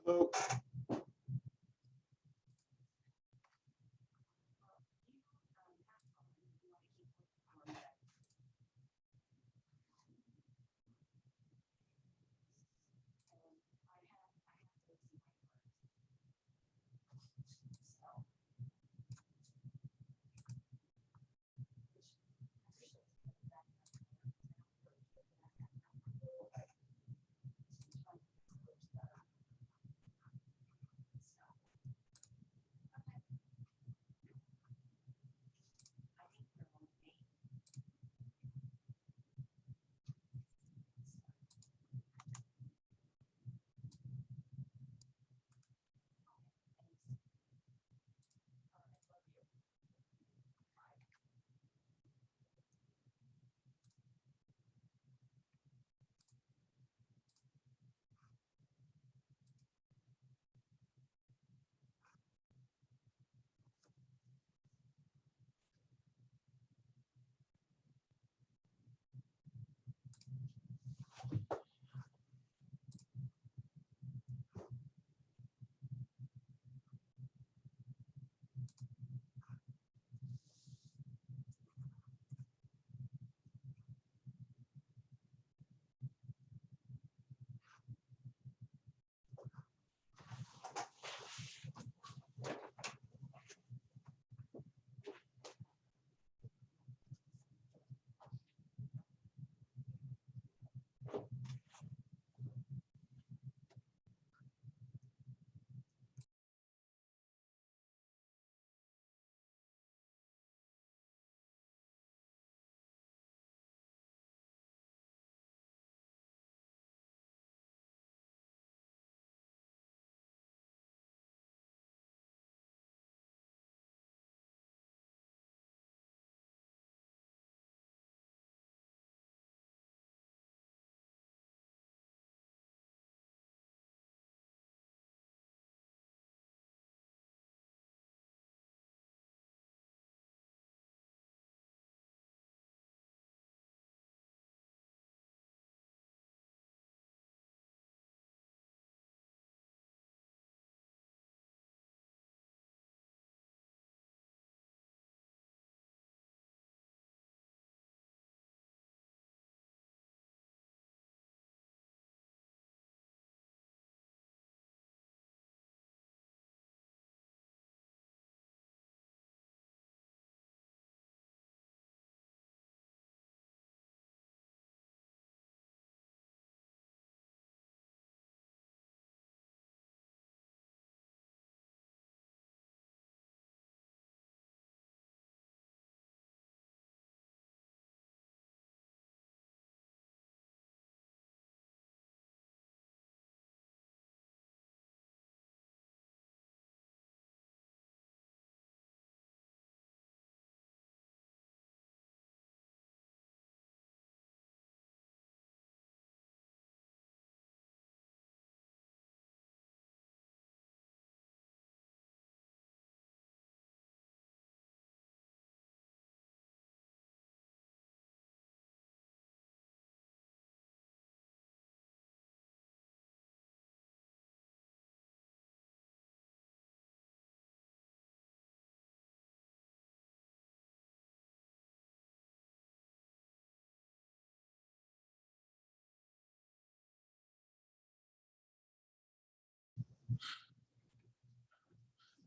Hello.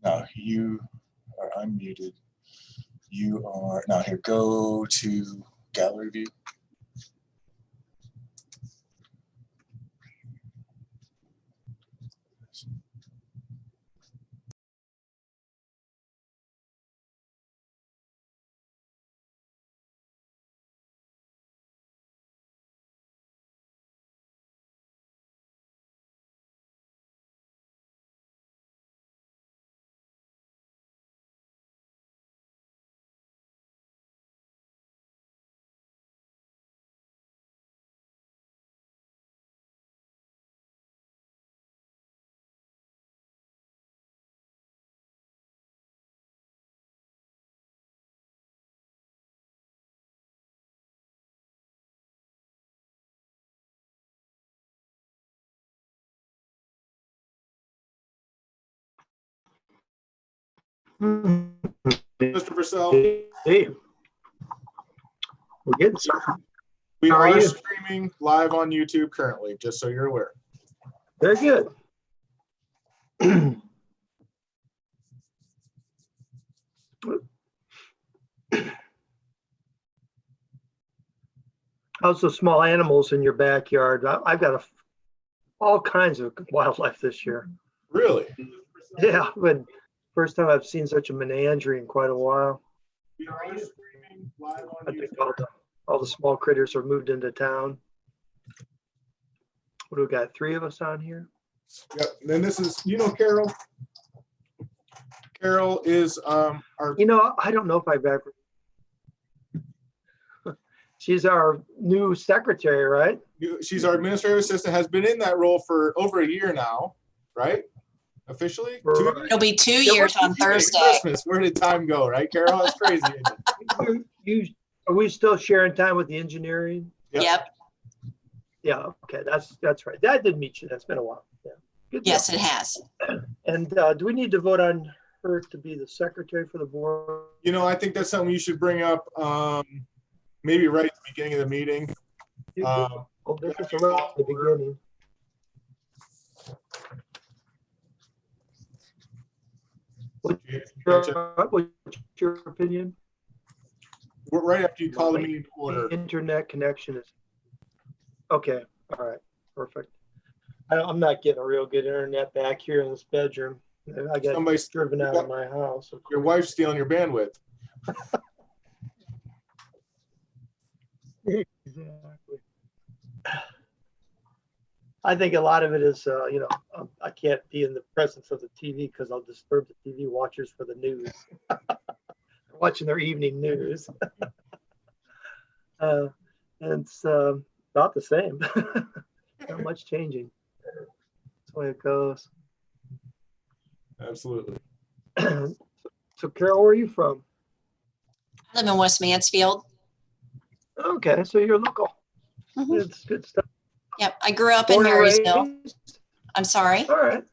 Now you are unmuted. You are now here. Go to gallery view. Mr. Purcell. Hey, we're getting something. We How are are you? streaming live on YouTube currently, just so you're aware. Very good. How's the small animals in your backyard? I've got all kinds of wildlife this year. Really? Yeah, but first time I've seen such a menagerie in quite a while. We are streaming live on I YouTube. think all the small critters are moved into town. What do we got? 3 of us on here? Yep. And then this is, Carol. Carol is our. I don't know if I've ever. She's our new secretary, right? She's our administrative assistant. Has been in that role for over a year now, right? Officially, 2 years? It'll be 2 years on Thursday. Christmas. Where did time go, right, Carol? That's crazy. Are we still sharing time with the engineering? Yep. Yeah. Okay. That's right. That did meet you. That's been a while. Yeah. Good Yes, job. it has. And do we need to vote on her to be the secretary for the board? I think that's something you should bring up. Maybe right at the beginning of the meeting. This is right at the beginning. What's your opinion? Right after you call the meeting to order. Internet connection is okay. All right, perfect. I'm not getting a real good internet back here in this bedroom. I got Somebody's driven out of my house. Your wife's stealing your bandwidth. Exactly. I think a lot of it is, I can't be in the presence of the TV because I'll disturb the TV watchers for the news. Watching their evening news. And it's about the same. Not much changing. That's the way it goes. Absolutely. So Carol, where are you from? I live in West Mansfield. Okay, so you're local. Mhm. It's good stuff. Yep. I grew up in Born and Marysville. raised? I'm sorry. All right.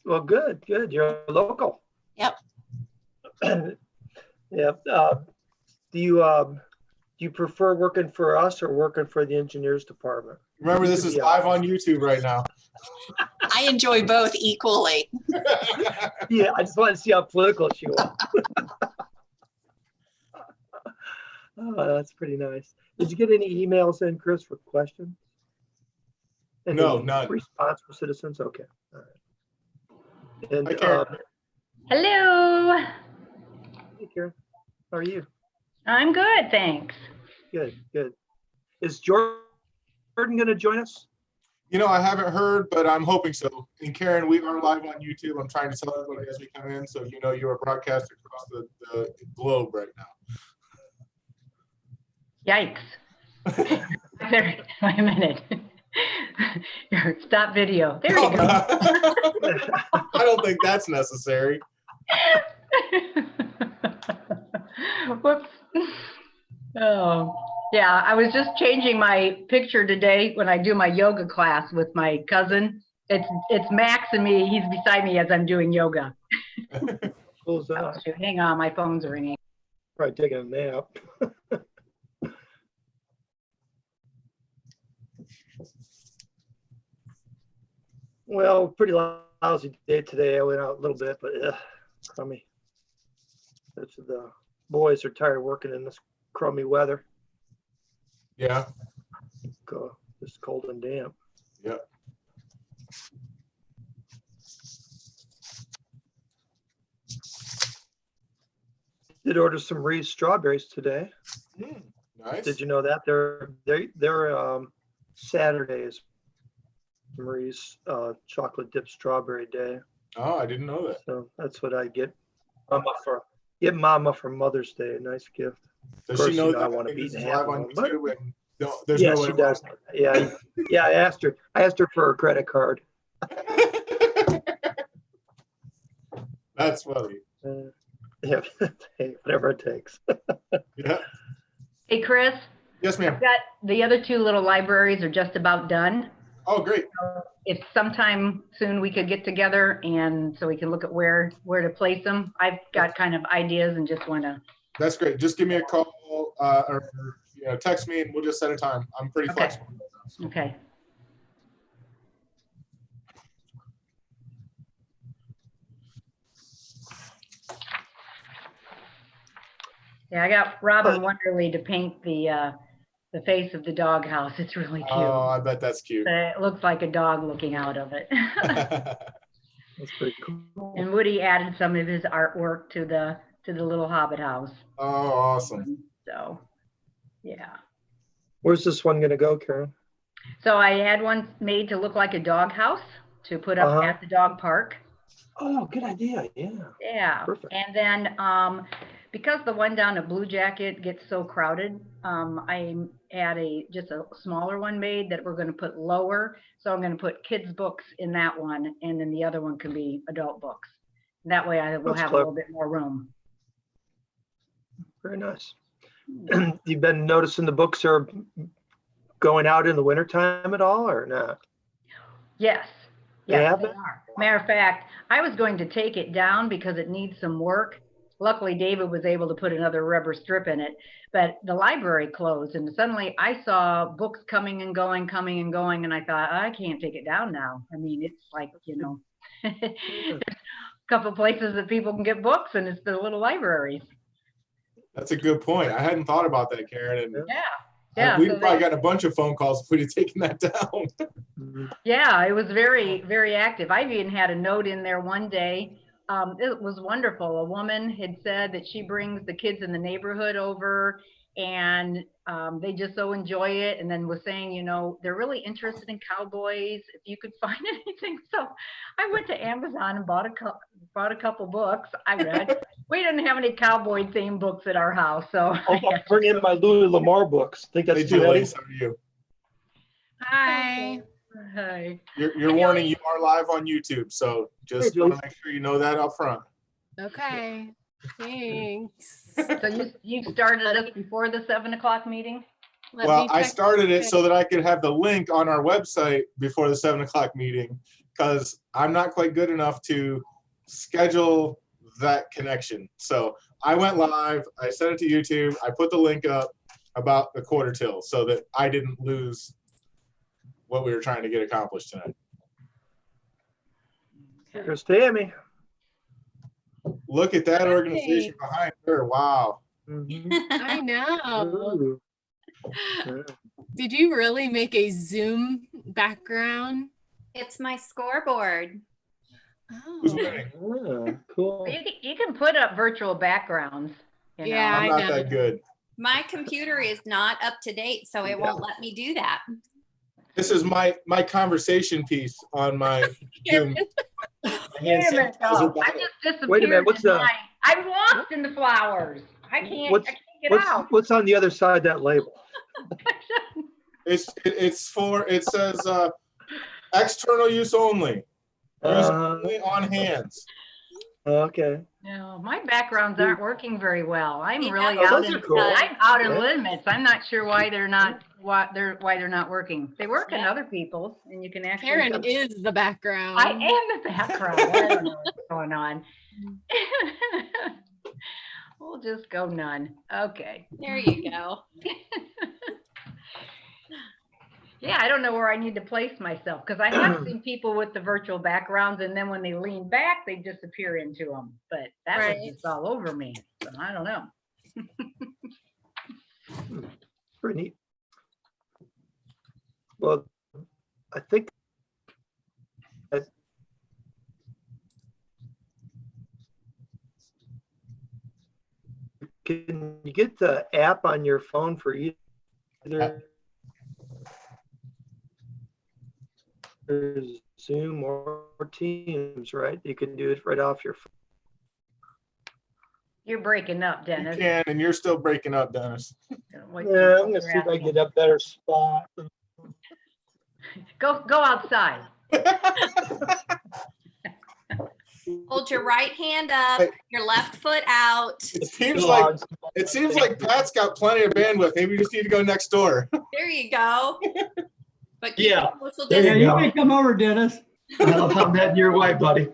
Well, good. You're local. Yep. Yep. Do you prefer working for us or working for the engineers department? Remember, this is live on YouTube right now. I enjoy both equally. Yeah, I just want to see how political she was. Oh, that's pretty nice. Did you get any emails in, Chris, for questions? No, Any none. response for citizens? Okay. All right. And Hi, Karen. Hello. hey, Karen, how are you? I'm good, thanks. Good. Is Jordan going to join us? I haven't heard, but I'm hoping so. And Karen, we are live on YouTube. I'm trying to tell everybody as we come in, so you are broadcast across the globe right now. Yikes. Wait a minute. Stop video. There you go. I don't think that's necessary. Whoops. Oh, yeah. I was just changing my picture today when I do my yoga class with my cousin. It's Max and me. He's beside me as I'm doing yoga. Close that. Hang on, my phone's ringing. Probably taking a nap. Well, pretty lousy day today. I went out a little bit, but crummy. The boys are tired of working in this crummy weather. Yeah. Just cold and damp. Yeah. Did order some Reese's strawberries today. Nice. Did you know that they're Saturdays? Marie's chocolate dip strawberry day. Oh, I didn't know that. So that's what I get Mama for Mother's Day. A nice gift. Does course, she know that I want to beat this is half live of on them, YouTube? And there's yeah, no way she does. Yeah. I asked her for her credit card. That's funny. Yeah, hey, whatever it takes. Yeah. Hey, Chris. Yes, ma'am. I've got the other 2 little libraries are just about done. Oh, great. if sometime soon we could get together and so we can look at where to place them. I've got kind of ideas and just want to. That's great. Just give me a call or text me and we'll just set a time. I'm pretty Okay. flexible. Okay. Yeah, I got Robin Wonderly to paint the face of the doghouse. It's really cute. Oh, I bet that's cute. It looks like a dog looking out of it. That's pretty cool. And Woody added some of his artwork to the little Hobbit house. Oh, awesome. So, yeah. Where's this one gonna go, Karen? So I had one made to look like a doghouse to put up at the dog park. Oh, good idea. Yeah. Yeah. Perfect. And then because the one down at Blue Jacket gets so crowded, I had just a smaller one made that we're going to put lower. So I'm going to put kids' books in that one, and then the other one can be adult books. That way I will have a little bit more room. Very nice. You've been noticing the books are going out in the wintertime at all or not? Yes. They Yes, have they been? are. Matter of fact, I was going to take it down because it needs some work. Luckily, David was able to put another rubber strip in it, but the library closed and suddenly I saw books coming and going, and I thought, I can't take it down now. I mean, it's like, there's a couple places that people can get books and it's the little libraries. That's a good point. I hadn't thought about that, Karen. And Yeah. we've So probably gotten a bunch of phone calls if we'd have taken that down. Yeah, it was very, very active. I've even had a note in there one day. It was wonderful. A woman had said that she brings the kids in the neighborhood over and they just so enjoy it. And then was saying, they're really interested in cowboys, if you could find anything. So I went to Amazon and bought a couple books. I read. We didn't have any cowboy themed books at our house. So I'll bring in my Louis L'Amour books. Think that's Hey, too Julie, heavy? how are you? Hi. Hi. You're warning you are live on YouTube, so just want to make sure you know that up front. Okay. Thanks. So you started this before the 7 o'clock meeting? Well, I started it so that I could have the link on our website before the 7 o'clock meeting because I'm not quite good enough to schedule that connection. So I went live, I sent it to YouTube, I put the link up about the quarter till so that I didn't lose what we were trying to get accomplished tonight. Here's Tammy. Look at that organization behind her. Wow. I know. Ooh. Did you really make a Zoom background? It's my scoreboard. Who's Oh. winning? Yeah, cool. You can put up virtual backgrounds. Yeah. I'm I not know. that good. My computer is not up to date, so it won't let me do that. This is my conversation piece on my Zoom. Wait a minute, though. I just disappeared. Wait a minute, what's the- I'm lost in the flowers. I can't get out. What's on the other side of that label? It says external use only. Use only on hands. Okay. No, my backgrounds aren't working very well. I'm Yeah, really those out are in cool. I'm out in Yeah. limits. I'm not sure why they're not working. They work in Yeah. other people's, and you can actually. Karen is the background. I am the background. I don't know what's going on. We'll just go none. Okay. There you go. Yeah, I don't know where I need to place myself because I have seen people with the virtual backgrounds, and then when they lean back, they disappear into them. But that was Right. just all over me. So I don't know. Pretty neat. Well, I think can you get the app on your phone for either Zoom or Teams, right? You can do it right off your phone. You're breaking up, You Dennis. can, and you're still breaking up, Dennis. What Yeah, I'm you're gonna see if I asking. get a better spot. Go outside. Hold your right hand up, your left foot out. It seems like Pat's got plenty of bandwidth. Maybe we just need to go next door. There you go. But keep Yeah. social There Yeah, distance. you you go. may come over, Dennis. I'll tell that your way, buddy.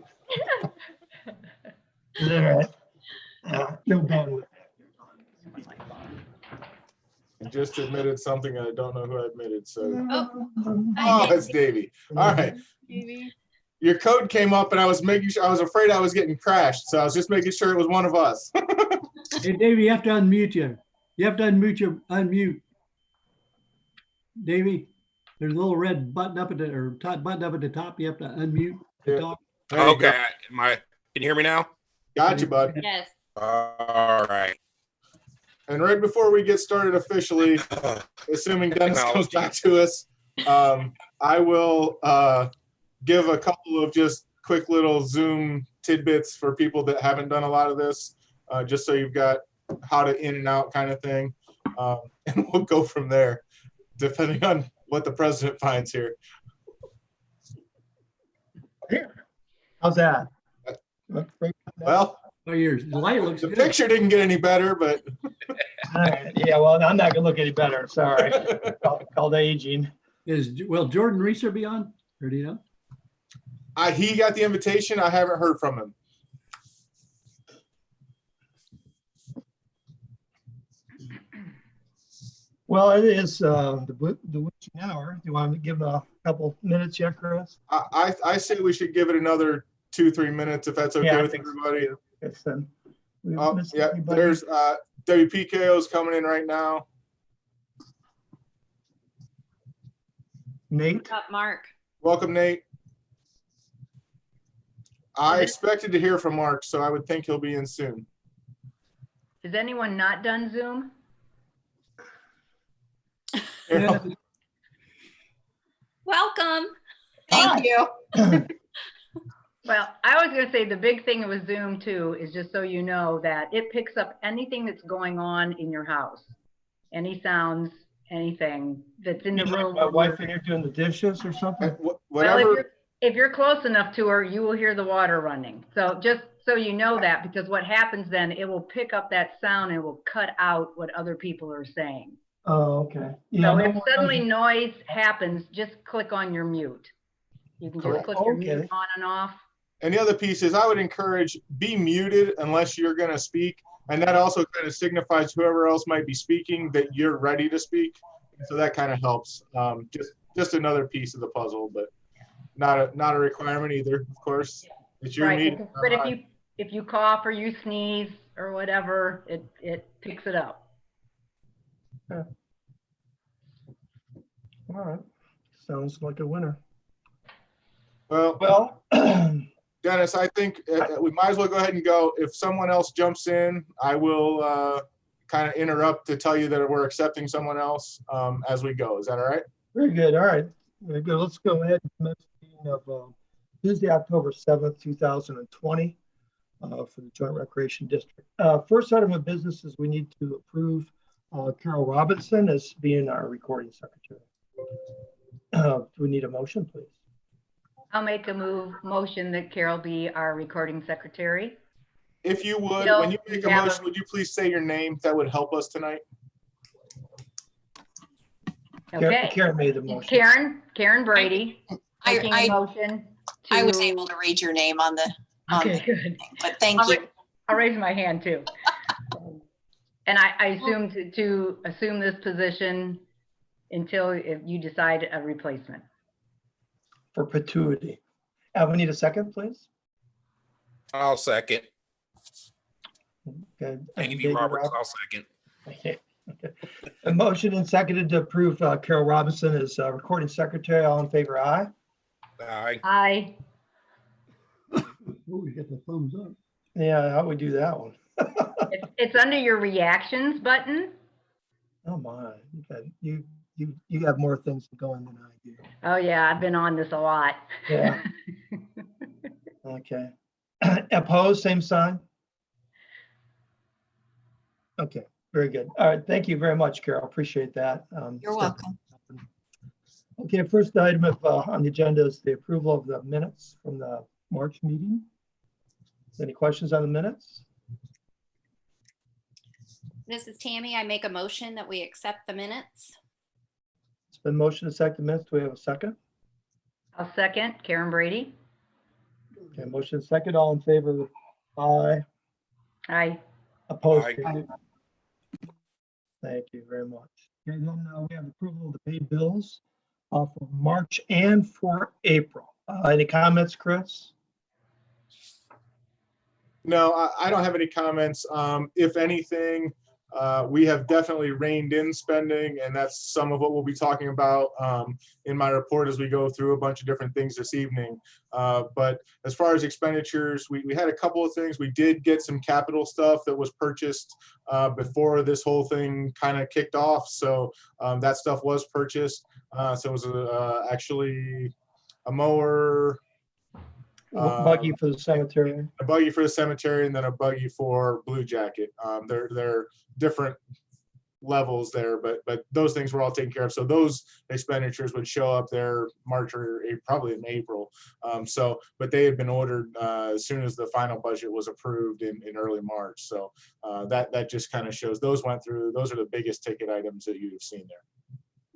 All right. No bandwidth. I just admitted something I don't know who I admitted, so. Hi, Oh, it's Davey. All right. Maybe. Your code came up and I was making sure, I was afraid I was getting crashed. So I was just making sure it was one of us. Hey, Davey, you have to unmute you. You have to unmute. Davey, there's a little red button up at the, or top button up at the top. You have to unmute to Yeah. talk. There you Okay, go. can you hear me now? Got you, bud. Yes. All right. And right before we get started officially, assuming Dennis comes back to us, I will give a couple of just quick little Zoom tidbits for people that haven't done a lot of this, just so you've got how to in and out kind of thing. And we'll go from there, depending on what the president finds here. How's that? Well, Oh, your light looks the good. picture didn't get any better, but All right. Yeah, well, I'm not gonna look any better. Sorry. Called aging. Will Jordan Reeser be on? Or do you know? he got the invitation. I haven't heard from him. Well, it is the witching hour. Do you want to give a couple minutes yet, Chris? I say we should give it another 2-3 minutes if that's okay Yeah, I with think so, everybody. too. It's we Oh, missed yeah, anybody? there's WPKO's coming in right now. Nate. What's up, Mark? Welcome, Nate. I Is it- expected to hear from Mark, so I would think he'll be in soon. Has anyone not done Zoom? Yeah. Welcome. Thank you. Well, I was gonna say the big thing with Zoom too is just so you know that it picks up anything that's going on in your house. Any sounds, anything that's in the room. My wife in here doing the dishes or something? Well, Whatever. if you're close enough to her, you will hear the water running. So just so you know that, because what happens then, it will pick up that sound and it will cut out what other people are saying. Oh, okay. Yeah. So no if more suddenly does- noise happens, just click on your mute. You can just Correct. click your Okay. mute on and off. And the other piece is I would encourage be muted unless you're going to speak. And that also kind of signifies whoever else might be speaking that you're ready to speak. So that kind of helps. Just another piece of the puzzle, but not a requirement either, of course. It's your Right, meeting. but if you cough or you sneeze or whatever, it picks it up. All right. Sounds like a winner. Well, Well, Dennis, I think we might as well go ahead and go. If someone else jumps in, I will kind of interrupt to tell you that we're accepting someone else as we go. Is that all right? very good. All right. Very good. Let's go ahead and commence the meeting of Tuesday, October 7th, 2020 for the Joint Recreation District. First item of business is we need to approve Carol Robinson as being our recording secretary. Do we need a motion, please? I'll make a motion that Carol be our recording secretary. If you would, Bill, when you make a you have motion, would you please say your name? That would help us tonight. Okay, Karen made the motion. Karen Brady, making a I motion. I was to- able to read your name on the Okay, the good. thing, but thank I'll you. I'll raise my hand too. And I assume to assume this position until if you decide a replacement. For perpetuity. We need a second, please. I'll second. Okay. Thank you, David Roberts. Rob- I'll second. Okay. A motion and seconded to approve Carol Robinson as recording secretary. All in favor, aye. Aye. Oh, you got the thumbs up. Yeah, how we do that one? It's under your reactions button. Oh my, you have more things going than I do. Oh yeah, I've been on this a lot. Yeah. Okay. Opposed, same sign? Okay, very good. All right, thank you very much, Carol. Appreciate that. You're welcome. Okay, first item on the agenda is the approval of the minutes from the March meeting. Any questions on the minutes? This is Tammy. I make a motion that we accept the minutes. It's been motion to second the minutes. Do we have a second? I'll second. Karen Brady. Okay, motion second. All in favor? Aye. Aye. Opposed? Aye. Thank you very much. Okay, then we have approval of the paid bills for March and for April. Any comments, Chris? No, I don't have any comments. If anything, we have definitely reined in spending, and that's some of what we'll be talking about in my report as we go through a bunch of different things this evening. But as far as expenditures, we had a couple of things. We did get some capital stuff that was purchased before this whole thing kind of kicked off. So that stuff was purchased. So it was actually a mower, Buggy for the cemetery. a buggy for the cemetery, and then a buggy for Blue Jacket. They're different levels there, but those things were all taken care of. So those expenditures would show up there March or probably in April. But they had been ordered as soon as the final budget was approved in early March. So that just kind of shows those went through. Those are the biggest ticket items that you've seen there.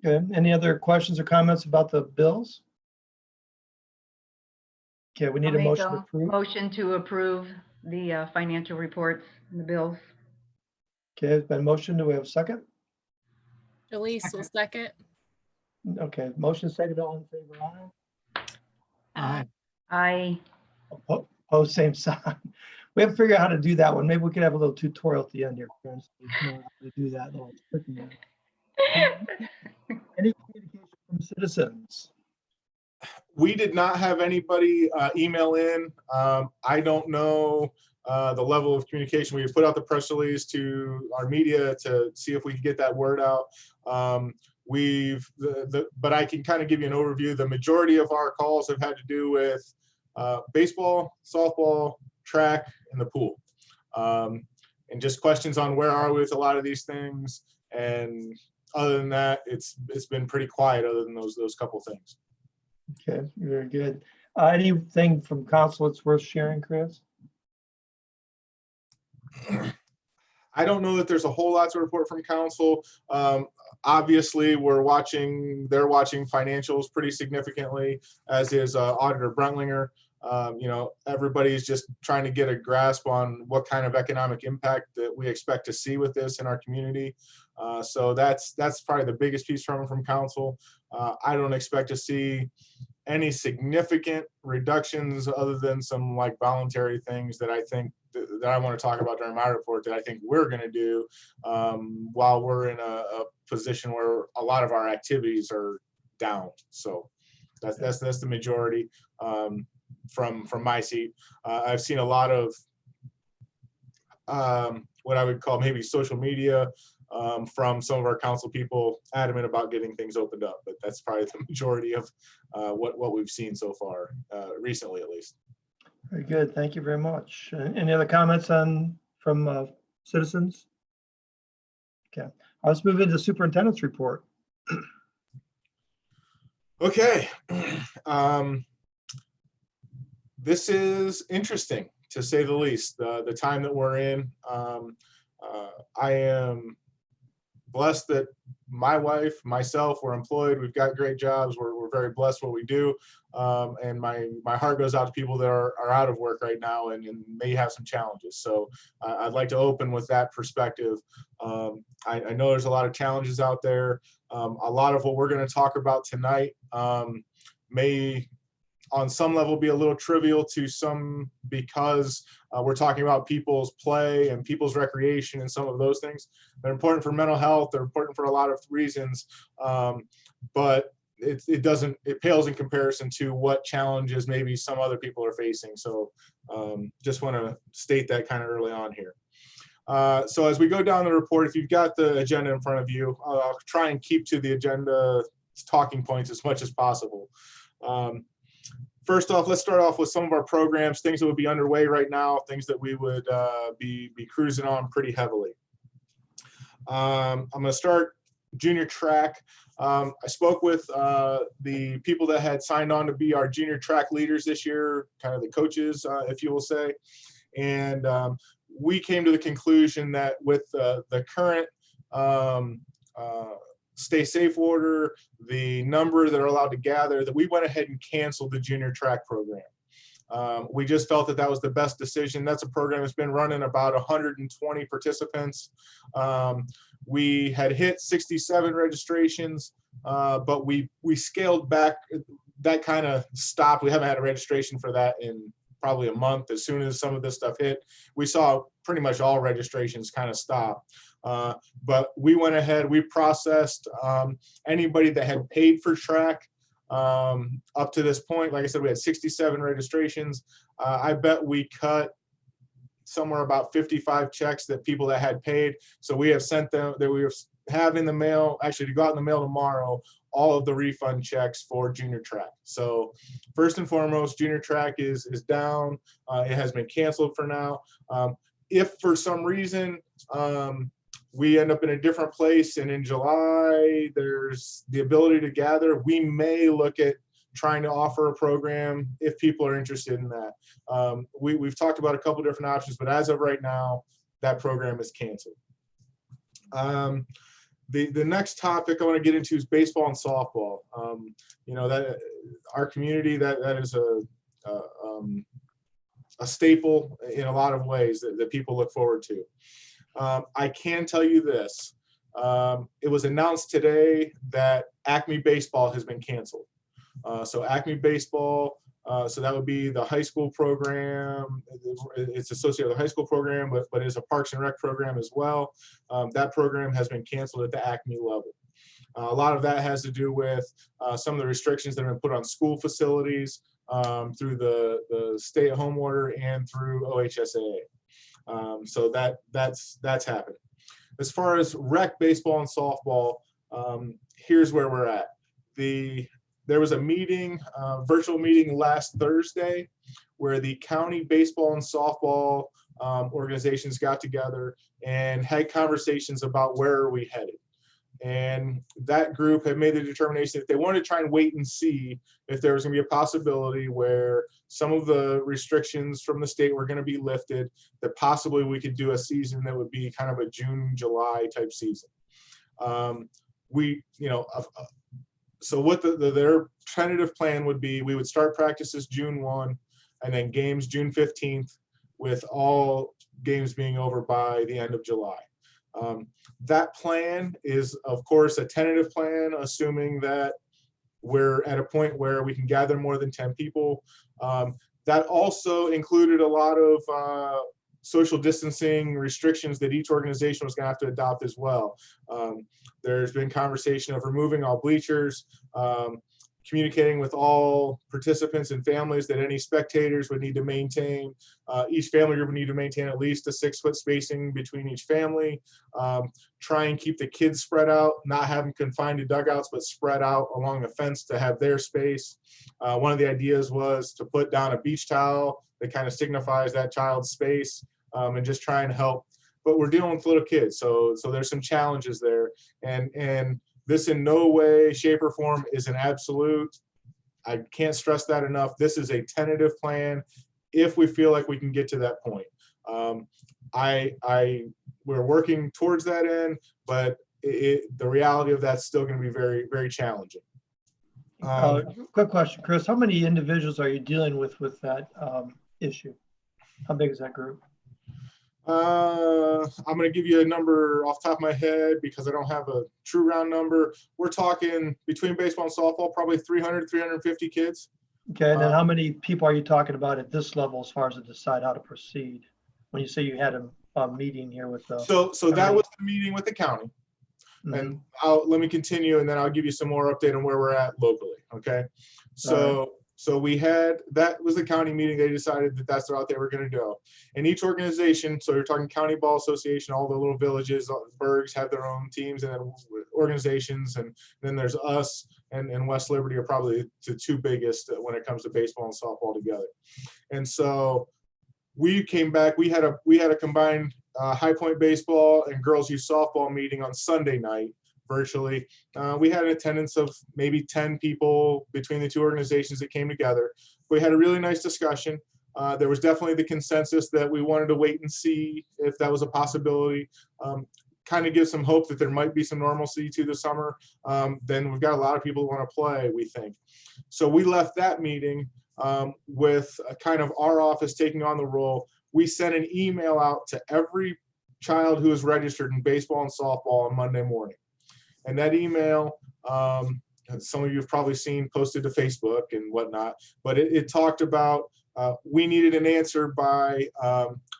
Okay, any other questions or comments about the bills? Okay, we need I'll a make motion to approve. Motion to approve the financial reports and the bills. Okay, it's been motion. Do we have a second? Elise will second. Okay, motion second. All in favor? Aye. Aye. Aye. Opposed, same sign. We have to figure out how to do that one. Maybe we could have a little tutorial at the end here, friends. How to do that little tricky one. Any communication from citizens? We did not have anybody email in. I don't know the level of communication. We put out the press release to our media to see if we could get that word out. But I can kind of give you an overview. The majority of our calls have had to do with baseball, softball, track, and the pool. And just questions on where are we with a lot of these things. And other than that, it's been pretty quiet other than those couple things. Okay, very good. Anything from council that's worth sharing, Chris? I don't know that there's a whole lot to report from council. Obviously, they're watching financials pretty significantly, as is Auditor Brentlinger. Everybody's just trying to get a grasp on what kind of economic impact that we expect to see with this in our community. So that's probably the biggest piece from council. I don't expect to see any significant reductions other than some like voluntary things that I think that I want to talk about during my report that I think we're going to do while we're in a position where a lot of our activities are down. So that's the majority from my seat. I've seen a lot of what I would call maybe social media from some of our council people adamant about getting things opened up, but that's probably the majority of what we've seen so far, recently at least. Very good. Thank you very much. Any other comments from citizens? Okay, let's move into the superintendent's report. Okay. This is interesting, to say the least, the time that we're in. I am blessed that my wife, myself, we're employed. We've got great jobs. We're very blessed what we do. And my heart goes out to people that are out of work right now and may have some challenges. So I'd like to open with that perspective. I know there's a lot of challenges out there. A lot of what we're going to talk about tonight may on some level be a little trivial to some because we're talking about people's play and people's recreation and some of those things. They're important for mental health. They're important for a lot of reasons, but it pales in comparison to what challenges maybe some other people are facing. So just want to state that kind of early on here. So as we go down the report, if you've got the agenda in front of you, I'll try and keep to the agenda talking points as much as possible. First off, let's start off with some of our programs, things that would be underway right now, things that we would be cruising on pretty heavily. I'm going to start junior track. I spoke with the people that had signed on to be our junior track leaders this year, kind of the coaches, if you will say. And we came to the conclusion that with the current stay safe order, the number that are allowed to gather, that we went ahead and canceled the junior track program. We just felt that that was the best decision. That's a program that's been running about 120 participants. We had hit 67 registrations, but we scaled back. That kind of stopped. We haven't had a registration for that in probably a month. As soon as some of this stuff hit, we saw pretty much all registrations kind of stop. But we went ahead, we processed anybody that had paid for track up to this point. Like I said, we had 67 registrations. I bet we cut somewhere about 55 checks that people that had paid. So we have sent them, that we have in the mail, actually to go out in the mail tomorrow, all of the refund checks for junior track. So first and foremost, junior track is down. It has been canceled for now. If for some reason we end up in a different place and in July there's the ability to gather, we may look at trying to offer a program if people are interested in that. We've talked about a couple different options, but as of right now, that program is canceled. The next topic I want to get into is baseball and softball. You know, that our community, that is a staple in a lot of ways that people look forward to. I can tell you this. It was announced today that Acme Baseball has been canceled. So Acme Baseball, so that would be the high school program. It's associated with the high school program, but it's a Parks and Rec program as well. That program has been canceled at the Acme level. A lot of that has to do with some of the restrictions that have been put on school facilities through the stay-at-home order and through OHSAA. So that's happened. As far as rec, baseball, and softball, here's where we're at. There was a meeting, virtual meeting last Thursday, where the county baseball and softball organizations got together and had conversations about where are we headed. And that group had made the determination that they wanted to try and wait and see if there was going to be a possibility where some of the restrictions from the state were going to be lifted, that possibly we could do a season that would be kind of a June, July type season. So what their tentative plan would be, we would start practices June 1 and then games June 15th, with all games being over by the end of July. That plan is, of course, a tentative plan, assuming that we're at a point where we can gather more than 10 people. That also included a lot of social distancing restrictions that each organization was going to have to adopt as well. There's been conversation of removing all bleachers, communicating with all participants and families that any spectators would need to maintain, each family group would need to maintain at least a 6-foot spacing between each family, try and keep the kids spread out, not have them confined to dugouts, but spread out along a fence to have their space. One of the ideas was to put down a beach towel that kind of signifies that child's space, and just try and help. But we're dealing with little kids, so there's some challenges there. And this in no way, shape, or form is an absolute. I can't stress that enough. This is a tentative plan if we feel like we can get to that point. We're working towards that end, but the reality of that's still going to be very, very challenging. Quick question, Chris. How many individuals are you dealing with that issue? How big is that group? I'm going to give you a number off the top of my head because I don't have a true round number. We're talking between baseball and softball, probably 300, 350 kids. Okay, and then how many people are you talking about at this level as far as to decide how to proceed? When you say you had a meeting here with the... So that was the meeting with the county. Mm-hmm. And let me continue, and then I'll give you some more update on where we're at locally, okay? So we had, that was the county meeting. They decided that that's the route they were going to go. And each organization, so you're talking county ball association, all the little villages, burgs have their own teams and then organizations. And then there's us and West Liberty are probably the two biggest when it comes to baseball and softball together. And so we came back, we had a combined High Point baseball and girls youth softball meeting on Sunday night. Virtually. We had an attendance of maybe 10 people between the two organizations that came together. We had a really nice discussion. There was definitely the consensus that we wanted to wait and see if that was a possibility. kind of gives some hope that there might be some normalcy to the summer, then we've got a lot of people who want to play, we think. So we left that meeting with kind of our office taking on the role. We sent an email out to every child who is registered in baseball and softball on Monday morning. And that email, some of you have probably seen posted to Facebook and whatnot, but it talked about we needed an answer by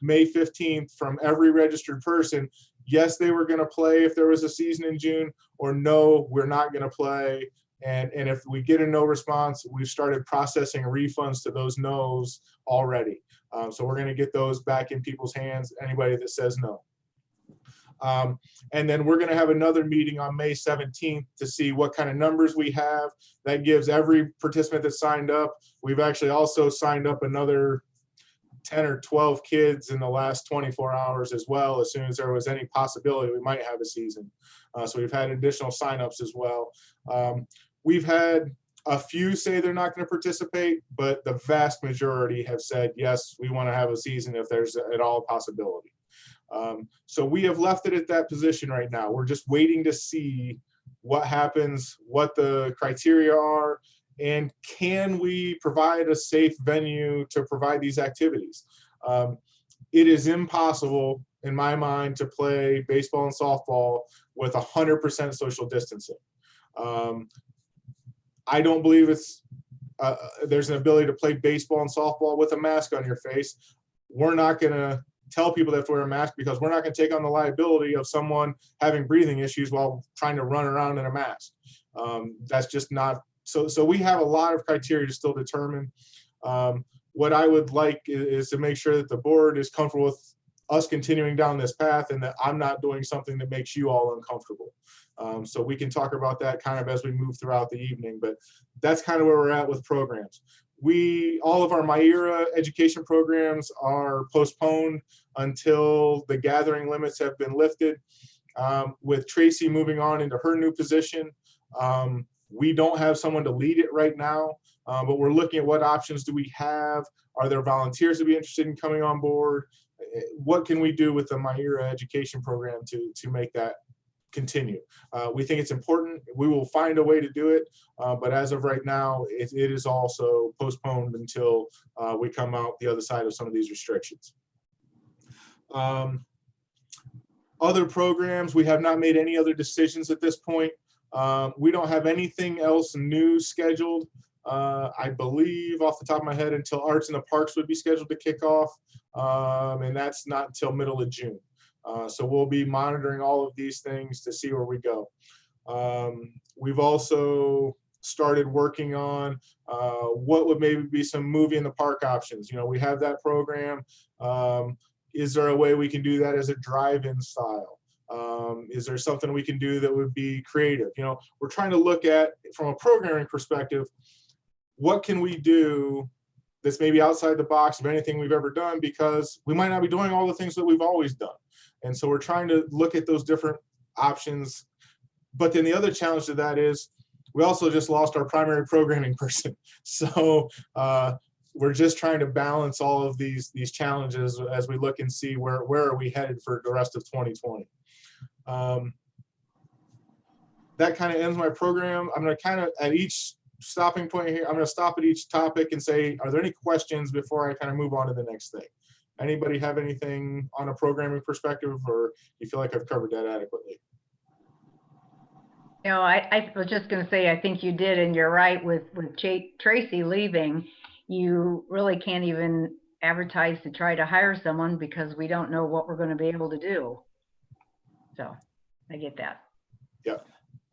May 15th from every registered person. Yes, they were going to play if there was a season in June, or no, we're not going to play. And if we get a no response, we've started processing refunds to those no's already. So we're going to get those back in people's hands, anybody that says no. And then we're going to have another meeting on May 17th to see what kind of numbers we have. That gives every participant that signed up. We've actually also signed up another 10 or 12 kids in the last 24 hours as well, as soon as there was any possibility we might have a season. So we've had additional signups as well. We've had a few say they're not going to participate, but the vast majority have said, yes, we want to have a season if there's at all a possibility. So we have left it at that position right now. We're just waiting to see what happens, what the criteria are, and can we provide a safe venue to provide these activities. It is impossible in my mind to play baseball and softball with 100% social distancing. I don't believe there's an ability to play baseball and softball with a mask on your face. We're not going to tell people they have to wear a mask, because we're not going to take on the liability of someone having breathing issues while trying to run around in a mask. That's just not, so we have a lot of criteria to still determine. What I would like is to make sure that the board is comfortable with us continuing down this path, and that I'm not doing something that makes you all uncomfortable. So we can talk about that kind of as we move throughout the evening, but that's kind of where we're at with programs. All of our MyEra education programs are postponed until the gathering limits have been lifted. With Tracy moving on into her new position, we don't have someone to lead it right now, but we're looking at what options do we have. Are there volunteers to be interested in coming on board? What can we do with the MyEra education program to make that continue? We think it's important. We will find a way to do it, but as of right now, it is also postponed until we come out the other side of some of these restrictions. Other programs, we have not made any other decisions at this point. We don't have anything else new scheduled. I believe off the top of my head until Arts in the Parks would be scheduled to kick off, and that's not until middle of June. So we'll be monitoring all of these things to see where we go. We've also started working on what would maybe be some movie in the park options. You know, we have that program. Is there a way we can do that as a drive-in style? Is there something we can do that would be creative? You know, we're trying to look at, from a programming perspective, what can we do that's maybe outside the box of anything we've ever done, because we might not be doing all the things that we've always done. And so we're trying to look at those different options. But then the other challenge to that is we also just lost our primary programming person. So we're just trying to balance all of these challenges as we look and see where are we headed for the rest of 2020. That kind of ends my program. I'm going to kind of, at each stopping point here, I'm going to stop at each topic and say, are there any questions before I kind of move on to the next thing? Anybody have anything on a programming perspective, or you feel like I've covered that adequately? You know, I was just going to say, I think you did, and you're right, with Tracy leaving, you really can't even advertise to try to hire someone because we don't know what we're going to be able to do. So I get that. Yeah.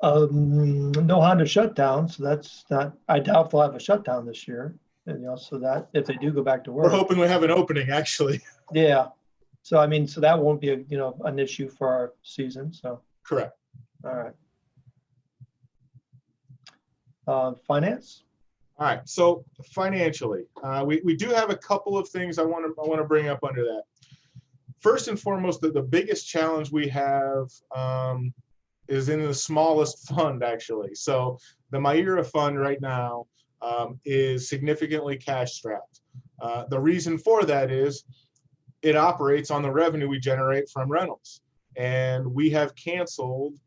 No Honda shutdown, so that's not, I doubt they'll have a shutdown this year. And, you know, so that if they do go back to work, we're hoping we have an opening, actually. Yeah. So, I mean, so that won't be an issue for our season. So. Correct. All right. Finance. All right. So financially, we do have a couple of things I want to bring up under that. First and foremost, the biggest challenge we have is in the smallest fund, actually. So the MyEra fund right now is significantly cash strapped. The reason for that is it operates on the revenue we generate from rentals. and we have canceled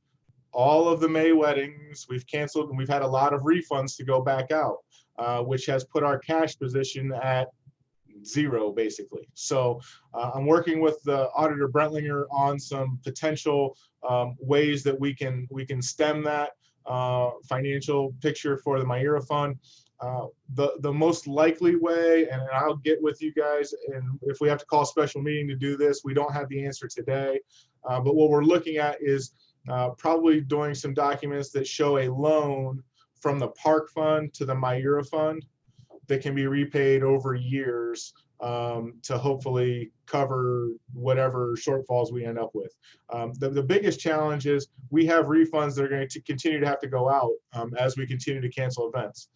all of the May weddings. We've canceled, and we've had a lot of refunds to go back out, which has put our cash position at zero, basically. So I'm working with the auditor Brentlinger on some potential ways that we can stem that financial picture for the Myra Fund. The most likely way, and I'll get with you guys, and if we have to call a special meeting to do this, we don't have the answer today, but what we're looking at is probably doing some documents that show a loan from the park fund to the Myra Fund that can be repaid over years to hopefully cover whatever shortfalls we end up with. The biggest challenge is we have refunds that are going to continue to have to go out as we continue to cancel events.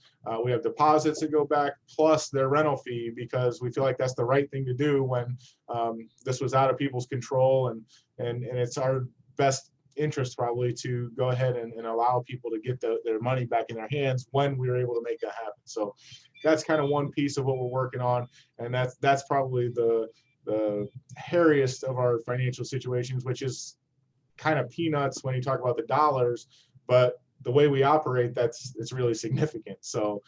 We have deposits that go back plus their rental fee, because we feel like that's the right thing to do when this was out of people's control, and it's our best interest probably to go ahead and allow people to get their money back in their hands when we were able to make that happen. So that's kind of one piece of what we're working on, and that's probably the hairiest of our financial situations, which is kind of peanuts when you talk about the dollars, but the way we operate, it's really significant. So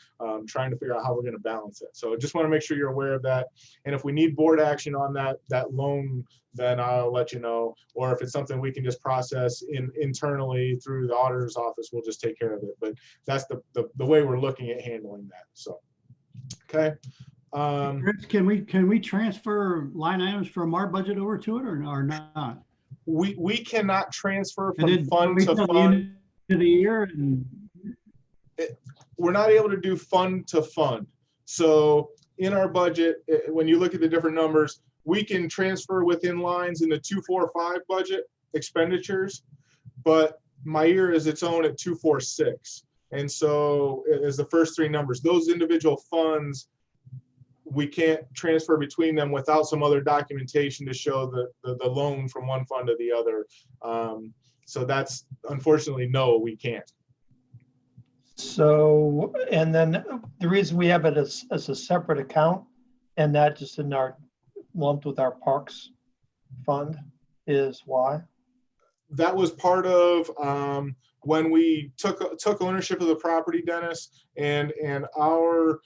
trying to figure out how we're going to balance it. So just want to make sure you're aware of that. And if we need board action on that loan, then I'll let you know. Or if it's something we can just process internally through the auditor's office, we'll just take care of it. But that's the way we're looking at handling that. So, okay. Chris, can we transfer line items from our budget over to it or not? We cannot transfer from fund to fund. To the year, and we're not able to do fund to fund. So in our budget, when you look at the different numbers, we can transfer within lines in the 245 budget expenditures, but Myra is its own at 246. And so as the first three numbers, those individual funds, we can't transfer between them without some other documentation to show the loan from one fund to the other. So that's, unfortunately, no, we can't. So, and then the reason we have it as a separate account and not just in our lumped with our parks fund is why? That was part of when we took ownership of the property, Dennis, and our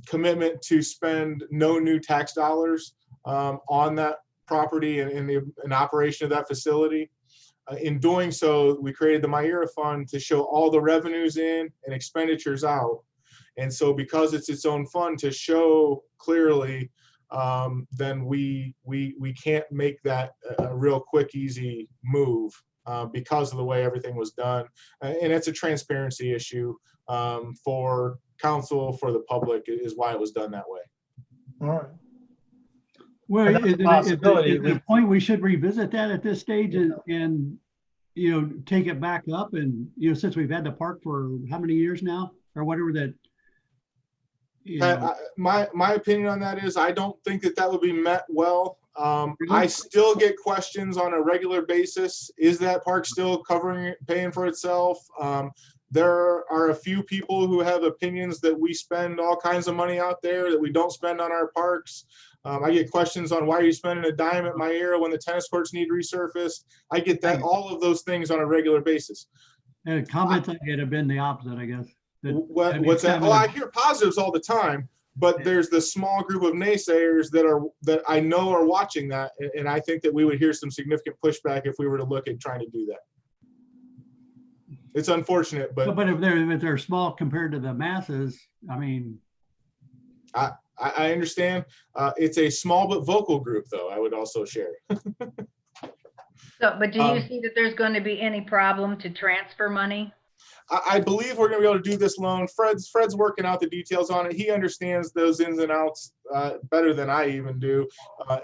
commitment to spend no new tax dollars on that property and in the operation of that facility. In doing so, we created the Myra Fund to show all the revenues in and expenditures out. And so because it's its own fund to show clearly, then we can't make that a real quick, easy move because of the way everything was done. And it's a transparency issue for council, for the public, is why it was done that way. All right. Well, That's a is possibility. the point we should revisit that at this stage and take it back up, and since we've had the park for how many years now or whatever that. My opinion on that is I don't think that would be met well. I still get questions on a regular basis. Is that park still paying for itself? There are a few people who have opinions that we spend all kinds of money out there that we don't spend on our parks. I get questions on why are you spending a dime at Myra when the tennis courts need resurfaced. I get that, all of those things on a regular basis. And comments I get have been the opposite, I guess. What's that? Oh, I hear positives all the time, but there's the small group of naysayers that I know are watching that, and I think that we would hear some significant pushback if we were to look at trying to do that. It's unfortunate, but if they're small compared to the masses, I mean, I understand. It's a small but vocal group, though. I would also share. So, but do you see that there's going to be any problem to transfer money? I believe we're going to be able to do this loan. Fred's working out the details on it. He understands those ins and outs better than I even do,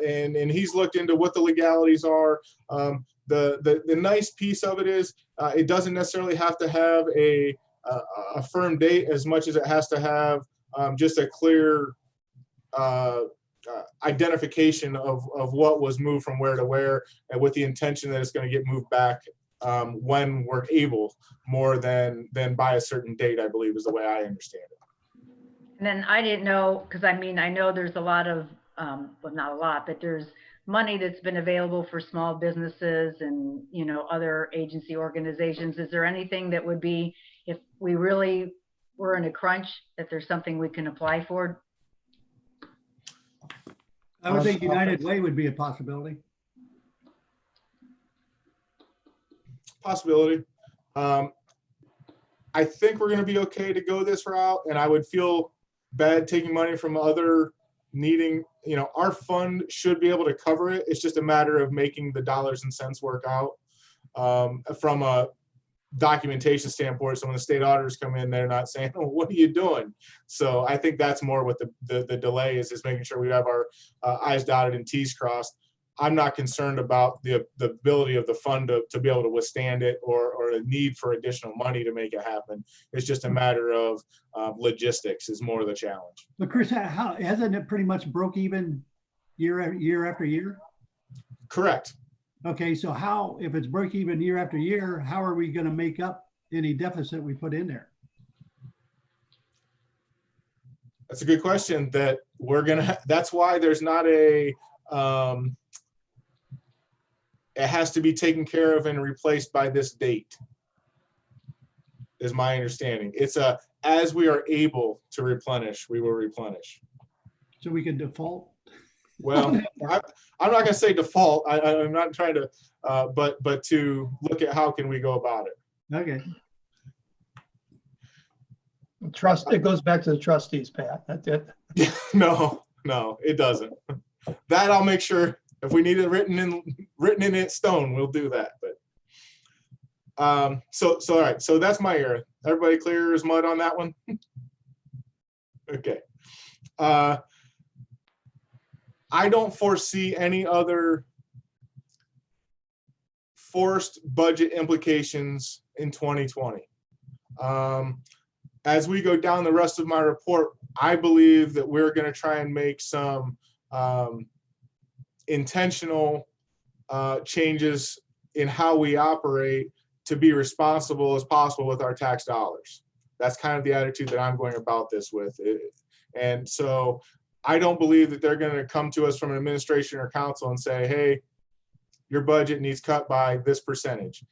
and he's looked into what the legalities are. The nice piece of it is it doesn't necessarily have to have a firm date as much as it has to have just a clear identification of what was moved from where to where, and with the intention that it's going to get moved back when we're able, more than by a certain date, I believe is the way I understand it. And then I didn't know, because I mean, I know there's a lot of, well, not a lot, but there's money that's been available for small businesses and, you know, other agency organizations. Is there anything that would be, if we really were in a crunch, that there's something we can apply for? I would think United Way would be a possibility. Possibility. I think we're going to be okay to go this route, and I would feel bad taking money from other needing, you know, our fund should be able to cover it. It's just a matter of making the dollars and cents work out from a documentation standpoint. So when the state auditors come in, they're not saying, oh, what are you doing? So I think that's more what the delay is making sure we have our I's dotted and T's crossed. I'm not concerned about the ability of the fund to be able to withstand it or the need for additional money to make it happen. It's just a matter of logistics is more of the challenge. But Chris, how hasn't it pretty much broke even year after year? Correct. Okay, so how, if it's break even year after year, how are we going to make up any deficit we put in there? That's a good question that we're gonna. That's why there's not a. It has to be taken care of and replaced by this date, is my understanding. It's as we are able to replenish, we will replenish. So we can default? Well, I'm not going to say default. I'm not trying to, but to look at how can we go about it. Okay. It goes back to the trustees, Pat. That's it. No, it doesn't. That I'll make sure. If we need it written in its stone, we'll do that. But so all right. So that's my area. Everybody clear as mud on that one? Okay. I don't foresee any other forced budget implications in 2020. As we go down the rest of my report, I believe that we're going to try and make some intentional changes in how we operate to be responsible as possible with our tax dollars. That's kind of the attitude that I'm going about this with. And so I don't believe that they're going to come to us from an administration or council and say, hey, your budget needs cut by this percentage.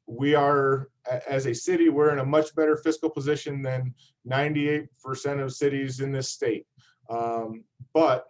We are, as a city, we're in a much better fiscal position than 98% of cities in this state. But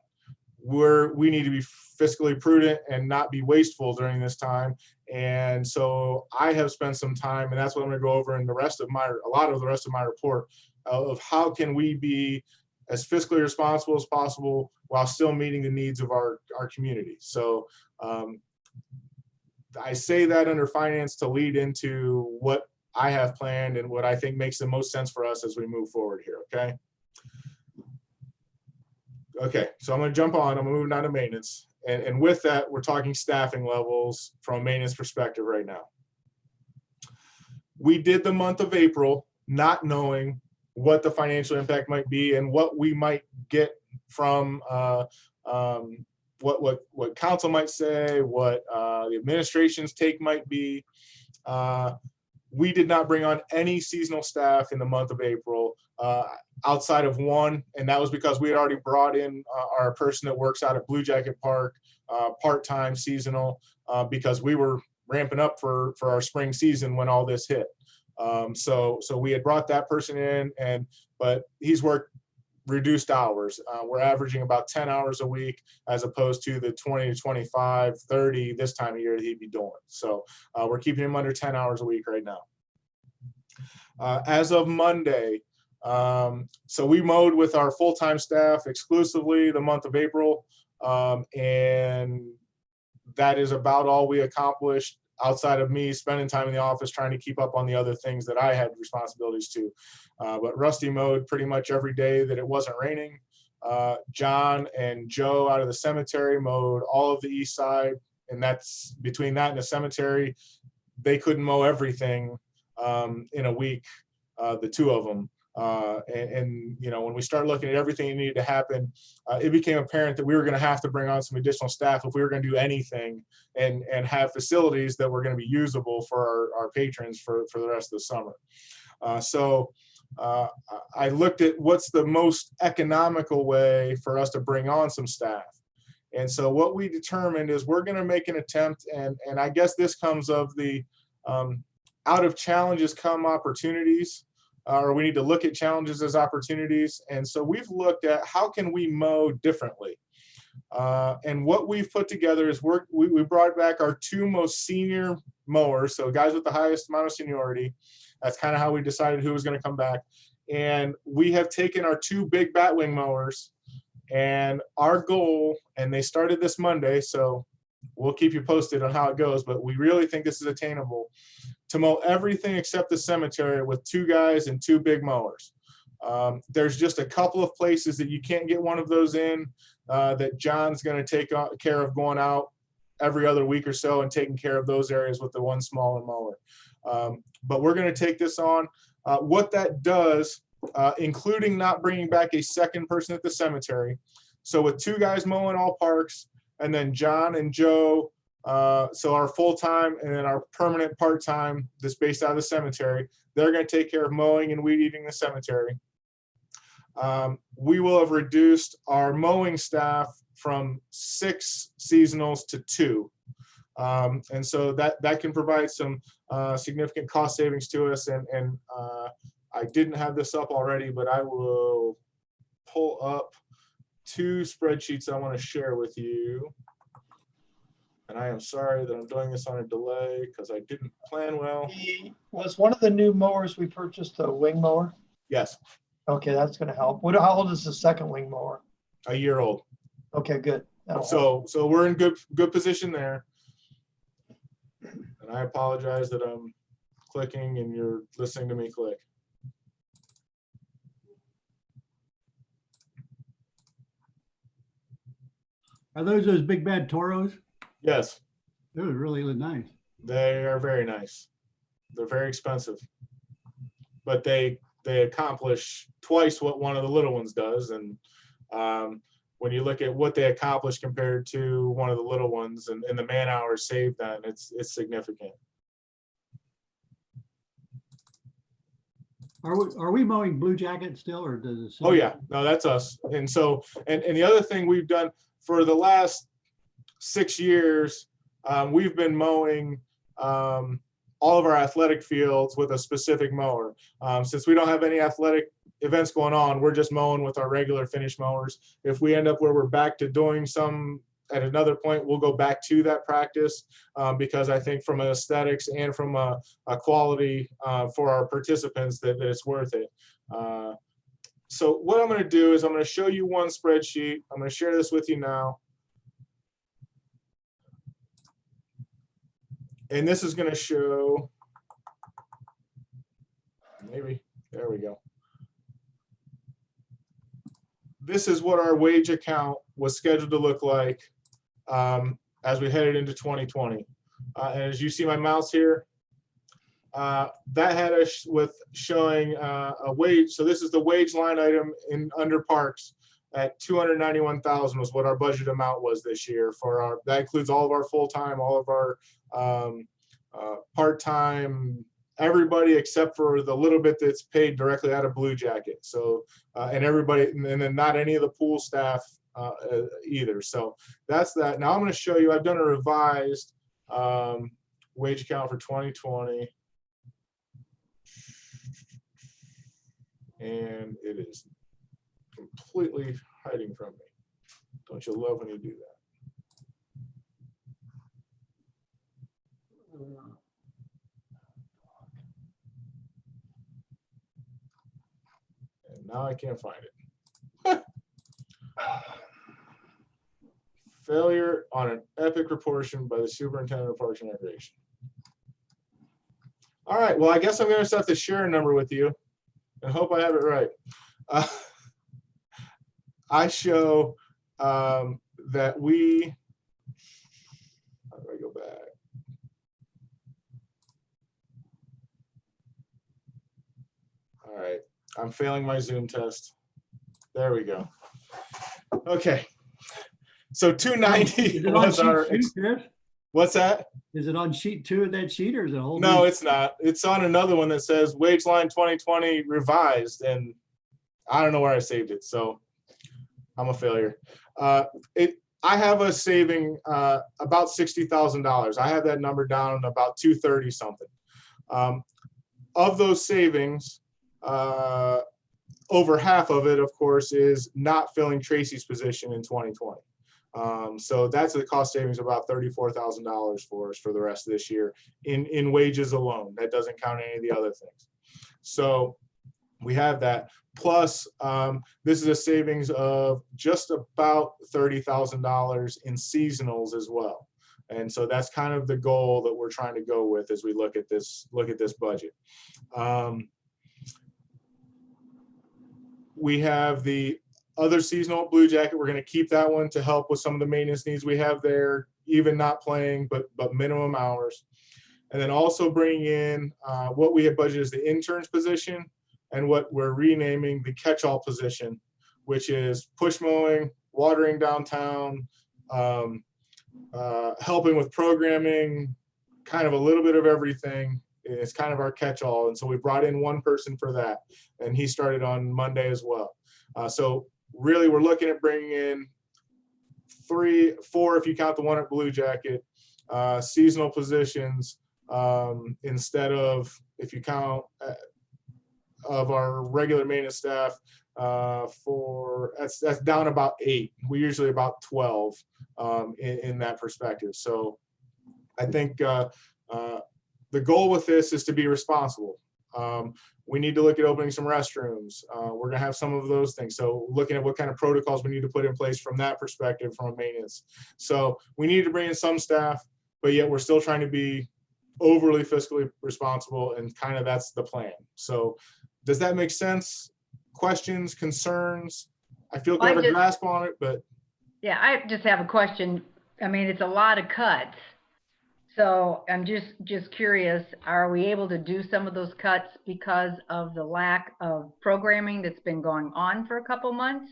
we need to be fiscally prudent and not be wasteful during this time. And so I have spent some time, and that's what I'm going to go over in a lot of the rest of my report, of how can we be as fiscally responsible as possible while still meeting the needs of our community. So I say that under finance to lead into what I have planned and what I think makes the most sense for us as we move forward here. Okay. Okay, so I'm going to jump on. I'm moving on to maintenance. And with that, we're talking staffing levels from a maintenance perspective right now. We did the month of April not knowing what the financial impact might be and what we might get from what council might say, what the administration's take might be. We did not bring on any seasonal staff in the month of April. Outside of one, and that was because we had already brought in our person that works out at Blue Jacket Park, part-time seasonal, because we were ramping up for our spring season when all this hit. So we had brought that person in, but he's worked reduced hours. We're averaging about 10 hours a week as opposed to the 20 to 25, 30 this time of year that he'd be doing. So we're keeping him under 10 hours a week right now. As of Monday, so we mowed with our full-time staff exclusively the month of April, and that is about all we accomplished outside of me spending time in the office trying to keep up on the other things that I had responsibilities to. But Rusty mowed pretty much every day that it wasn't raining. John and Joe out of the cemetery mowed all of the east side, and that's between that and the cemetery. They couldn't mow everything in a week, the two of them. And you know, when we started looking at everything that needed to happen, it became apparent that we were going to have to bring on some additional staff if we were going to do anything and have facilities that were going to be usable for our patrons for the rest of the summer. So I looked at what's the most economical way for us to bring on some staff. And so what we determined is we're going to make an attempt, and I guess this comes of the out of challenges come opportunities, or we need to look at challenges as opportunities. And so we've looked at how can we mow differently. And what we've put together is we brought back our 2 most senior mowers, so guys with the highest amount of seniority. That's kind of how we decided who was going to come back. And we have taken our 2 big batwing mowers, and our goal, and they started this Monday, so we'll keep you posted on how it goes, but we really think this is attainable, to mow everything except the cemetery with 2 guys and 2 big mowers. There's just a couple of places that you can't get one of those in, that John's going to take care of going out every other week or so and taking care of those areas with the 1 smaller mower. But we're going to take this on. What that does, including not bringing back a second person at the cemetery. So with 2 guys mowing all parks, and then John and Joe, so our full-time and then our permanent part-time that's based out of the cemetery, they're going to take care of mowing and weed eating the cemetery. We will have reduced our mowing staff from 6 seasonals to 2. And so that can provide some significant cost savings to us. And I didn't have this up already, but I will pull up 2 spreadsheets I want to share with you. And I am sorry that I'm doing this on a delay because I didn't plan well. Was one of the new mowers we purchased a wing mower? Yes. Okay, that's going to help. How old is the second wing mower? A year old. Okay, good. That'll help. So we're in good position there. And I apologize that I'm clicking and you're listening to me click. Are those big bad Toros? Yes. Those really look nice. They are very nice. They're very expensive, but they accomplish twice what one of the little ones does. And when you look at what they accomplish compared to one of the little ones and the man hours saved, then it's significant. Are we mowing Blue Jacket still, or does it? Oh yeah, no, that's us. And so, and the other thing we've done for the last 6 years, we've been mowing all of our athletic fields with a specific mower. Since we don't have any athletic events going on, we're just mowing with our regular finish mowers. If we end up where we're back to doing some at another point, we'll go back to that practice, because I think from an aesthetics and from a quality for our participants that it's worth it. So what I'm going to do is I'm going to show you one spreadsheet. I'm going to share this with you now. And this is going to show, maybe, there we go. This is what our wage account was scheduled to look like as we headed into 2020. And as you see my mouse here, that had us with showing a wage. So this is the wage line item in under parks at 291,000 was what our budget amount was this year for our, that includes all of our full-time, all of our part-time, everybody except for the little bit that's paid directly out of Blue Jacket. So, and everybody, and then not any of the pool staff either. So that's that. Now I'm going to show you, I've done a revised wage account for 2020. And it is completely hiding from me. Don't you love when you do that? And now I can't find it. Failure on an epic proportion by the superintendent of Parks and Recreation. All right, well, I guess I'm going to have to share a number with you and hope I have it right. I show that we, how do I go back? All right, I'm failing my Zoom test. There we go. Okay, so 290 was our, what's that? Is it on sheet 2 of that sheet, or is it a whole? No, it's not. It's on another one that says wage line 2020 revised, and I don't know where I saved it, so I'm a failure. I have a saving about $60,000. I have that number down about 230 something. Of those savings, over half of it, of course, is not filling Tracy's position in 2020. So that's a cost savings of about $34,000 for us for the rest of this year in wages alone. That doesn't count any of the other things. So we have that. Plus, this is a savings of just about $30,000 in seasonals as well. And so that's kind of the goal that we're trying to go with as we look at this budget. We have the other seasonal Blue Jacket. We're going to keep that one to help with some of the maintenance needs we have there, even not playing, but minimum hours. And then also bringing in what we have budgeted as the interns position and what we're renaming the catch-all position, which is push mowing, watering downtown, helping with programming, kind of a little bit of everything. It's kind of our catch-all. And so we brought in one person for that, and he started on Monday as well. So really we're looking at bringing in 3, 4, if you count the one at Blue Jacket, seasonal positions, instead of, if you count of our regular maintenance staff, that's down about 8. We usually about 12 in that perspective. So I think the goal with this is to be responsible. We need to look at opening some restrooms. We're gonna have some of those things. So looking at what kind of protocols we need to put in place from that perspective, from a maintenance. So we need to bring in some staff, but yet we're still trying to be overly fiscally responsible, and kind of that's the plan. So does that make sense? Questions, concerns? I feel we have a grasp on it, but. Yeah, I just have a question. I mean, it's a lot of cuts. So I'm just curious, are we able to do some of those cuts because of the lack of programming that's been going on for a couple months?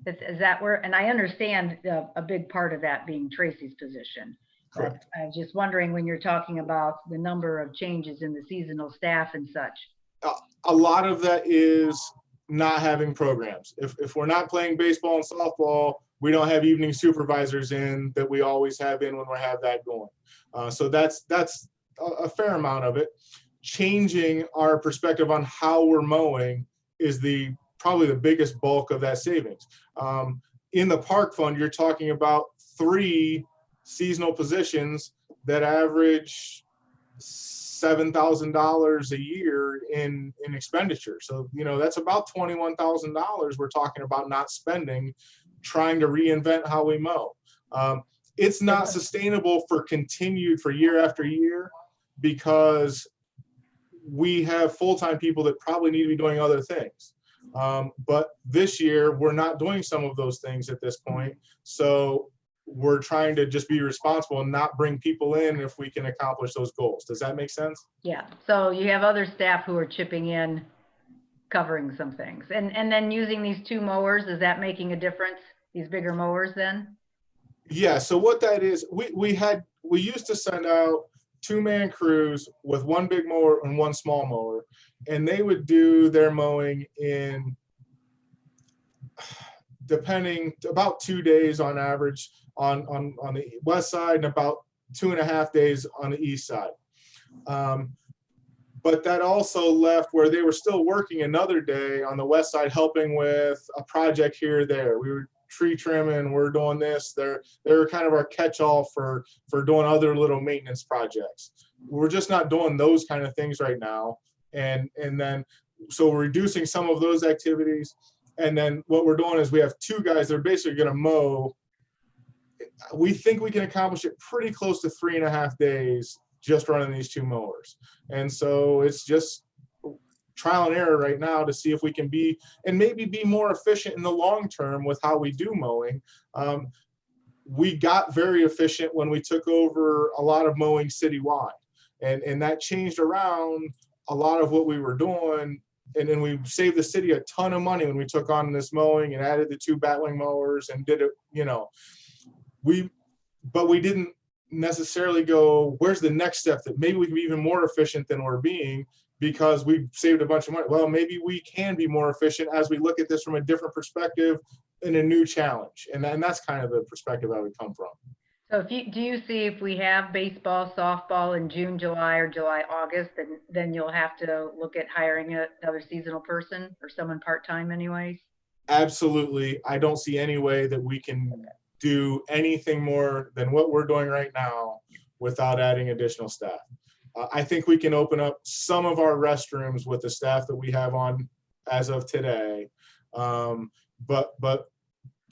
Is that where, and I understand a big part of that being Tracy's position. Correct. I was just wondering, when you're talking about the number of changes in the seasonal staff and such. A lot of that is not having programs. If we're not playing baseball and softball, we don't have evening supervisors in that we always have in when we have that going. So that's a fair amount of it. Changing our perspective on how we're mowing is probably the biggest bulk of that savings. In the park fund, you're talking about 3 seasonal positions that average $7,000 a year in expenditure. So, that's about $21,000 we're talking about not spending, trying to reinvent how we mow. It's not sustainable for year after year, because we have full-time people that probably need to be doing other things. But this year we're not doing some of those things at this point. So we're trying to just be responsible and not bring people in if we can accomplish those goals. Does that make sense? Yeah. So you have other staff who are chipping in, covering some things, and then using these 2 mowers. Is that making a difference? These bigger mowers then? Yeah. So what that is, we used to send out 2-man crews with 1 big mower and 1 small mower, and they would do their mowing in, depending, about 2 days on average on the west side, and about 2.5 days on the east side. But that also left where they were still working another day on the west side, helping with a project here or there. We were tree trimming, we're doing this. They're kind of our catch-all for doing other little maintenance projects. We're just not doing those kind of things right now. And then, so we're reducing some of those activities. And then what we're doing is we have 2 guys that are basically going to mow. We think we can accomplish it pretty close to 3.5 days just running these 2 mowers. And so it's just trial and error right now to see if we can be more efficient in the long term with how we do mowing. We got very efficient when we took over a lot of mowing citywide, and that changed around a lot of what we were doing. And then we saved the city a ton of money when we took on this mowing and added the 2 batwing mowers and did it, but we didn't necessarily go, where's the next step that maybe we can be even more efficient than we're being, because we saved a bunch of money. Well, maybe we can be more efficient as we look at this from a different perspective in a new challenge. And that's kind of the perspective I would come from. So do you see if we have baseball, softball in June, July, or July, August, then you'll have to look at hiring another seasonal person or someone part-time anyways? Absolutely. I don't see any way that we can do anything more than what we're doing right now without adding additional staff. I think we can open up some of our restrooms with the staff that we have on as of today. But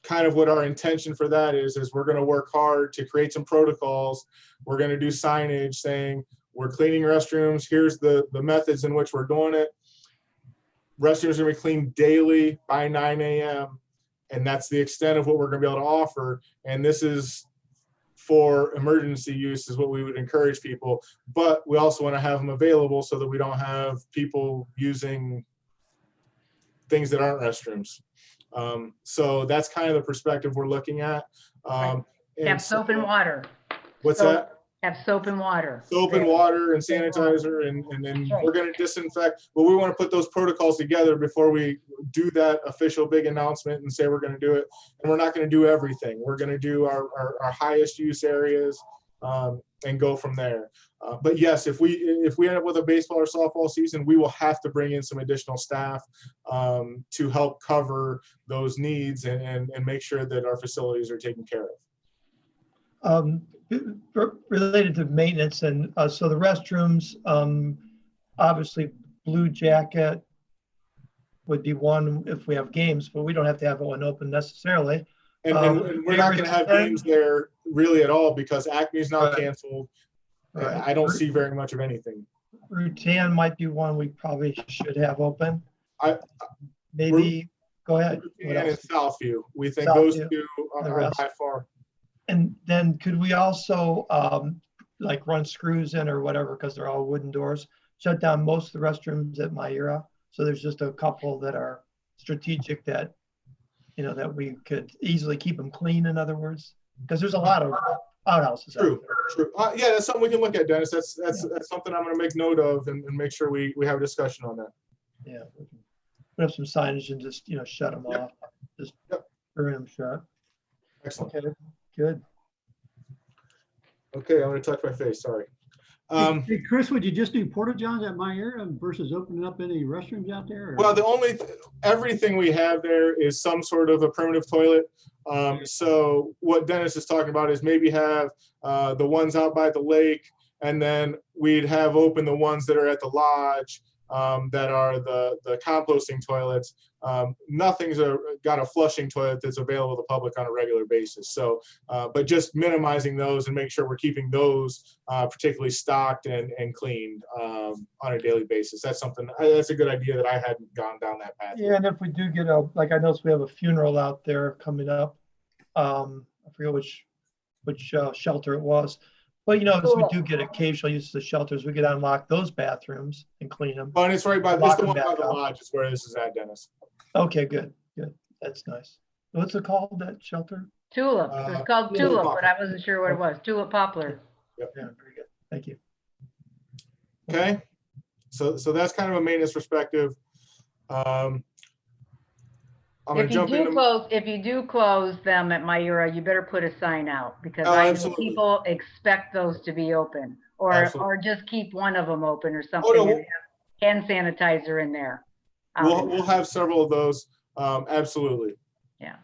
kind of what our intention for that is we're going to work hard to create some protocols. We're going to do signage saying we're cleaning restrooms. Here's the methods in which we're doing it. Restrooms are going to be cleaned daily by 9 a.m. And that's the extent of what we're going to be able to offer. And this is for emergency use is what we would encourage people. But we also want to have them available so that we don't have people using things that aren't restrooms. So that's kind of the perspective we're looking at. Have soap and water. What's that? Have soap and water. Soap and water and sanitizer, and then we're going to disinfect. But we want to put those protocols together before we do that official big announcement and say we're going to do it. And we're not going to do everything. We're going to do our highest use areas and go from there. But yes, if we end up with a baseball or softball season, we will have to bring in some additional staff to help cover those needs and make sure that our facilities are taken care of. Related to maintenance, and so the restrooms, obviously Blue Jacket would be one if we have games, but we don't have to have one open necessarily. And we're not going to have games there really at all because Acme's now canceled. Right. I don't see very much of anything. Rutan might be one we probably should have open. Maybe go ahead. And Southview, we think those two are by far. And then could we also like run screws in or whatever, because they're all wooden doors, shut down most of the restrooms at Myra? So there's just a couple that are strategic that, you know, that we could easily keep them clean, in other words, because there's a lot of outhouses. True. Yeah, that's something we can look at, Dennis. That's something I'm going to make note of and make sure we have a discussion on that. Yeah, we can put up some signage and just, you know, shut them off. Just burn them shut. Excellent. Okay. Good. Okay, I'm going to touch my face. Sorry. Hey, Chris, would you just do porta johns at my area versus opening up any restrooms out there? Or? Well, everything we have there is some sort of a primitive toilet. So what Dennis is talking about is maybe have the ones out by the lake, and then we'd have open the ones that are at the lodge that are the composting toilets. Nothing's got a flushing toilet that's available to the public on a regular basis. So, but just minimizing those and make sure we're keeping those particularly stocked and cleaned on a daily basis. That's a good idea that I hadn't gone down that path. Yeah, and if we do get like I noticed we have a funeral out there coming up. I forget which shelter it was. But, you know, as we do get occasional use of the shelters, we could unlock those bathrooms and clean them. But it's right by the one by the lodge is where this is at, Dennis. Okay, good. That's nice. What's it called, that shelter? Tulip. It's called Tulip, but I wasn't sure what it was. Tulip Poplar. Yep. Yeah, very good. Thank you. Okay. So that's kind of a maintenance perspective. If you do close them at Myra, you better put a sign out, because I know people expect those to be open, or just keep one of them open or something. And have hand sanitizer in there. We'll have several of those. Absolutely. Yeah.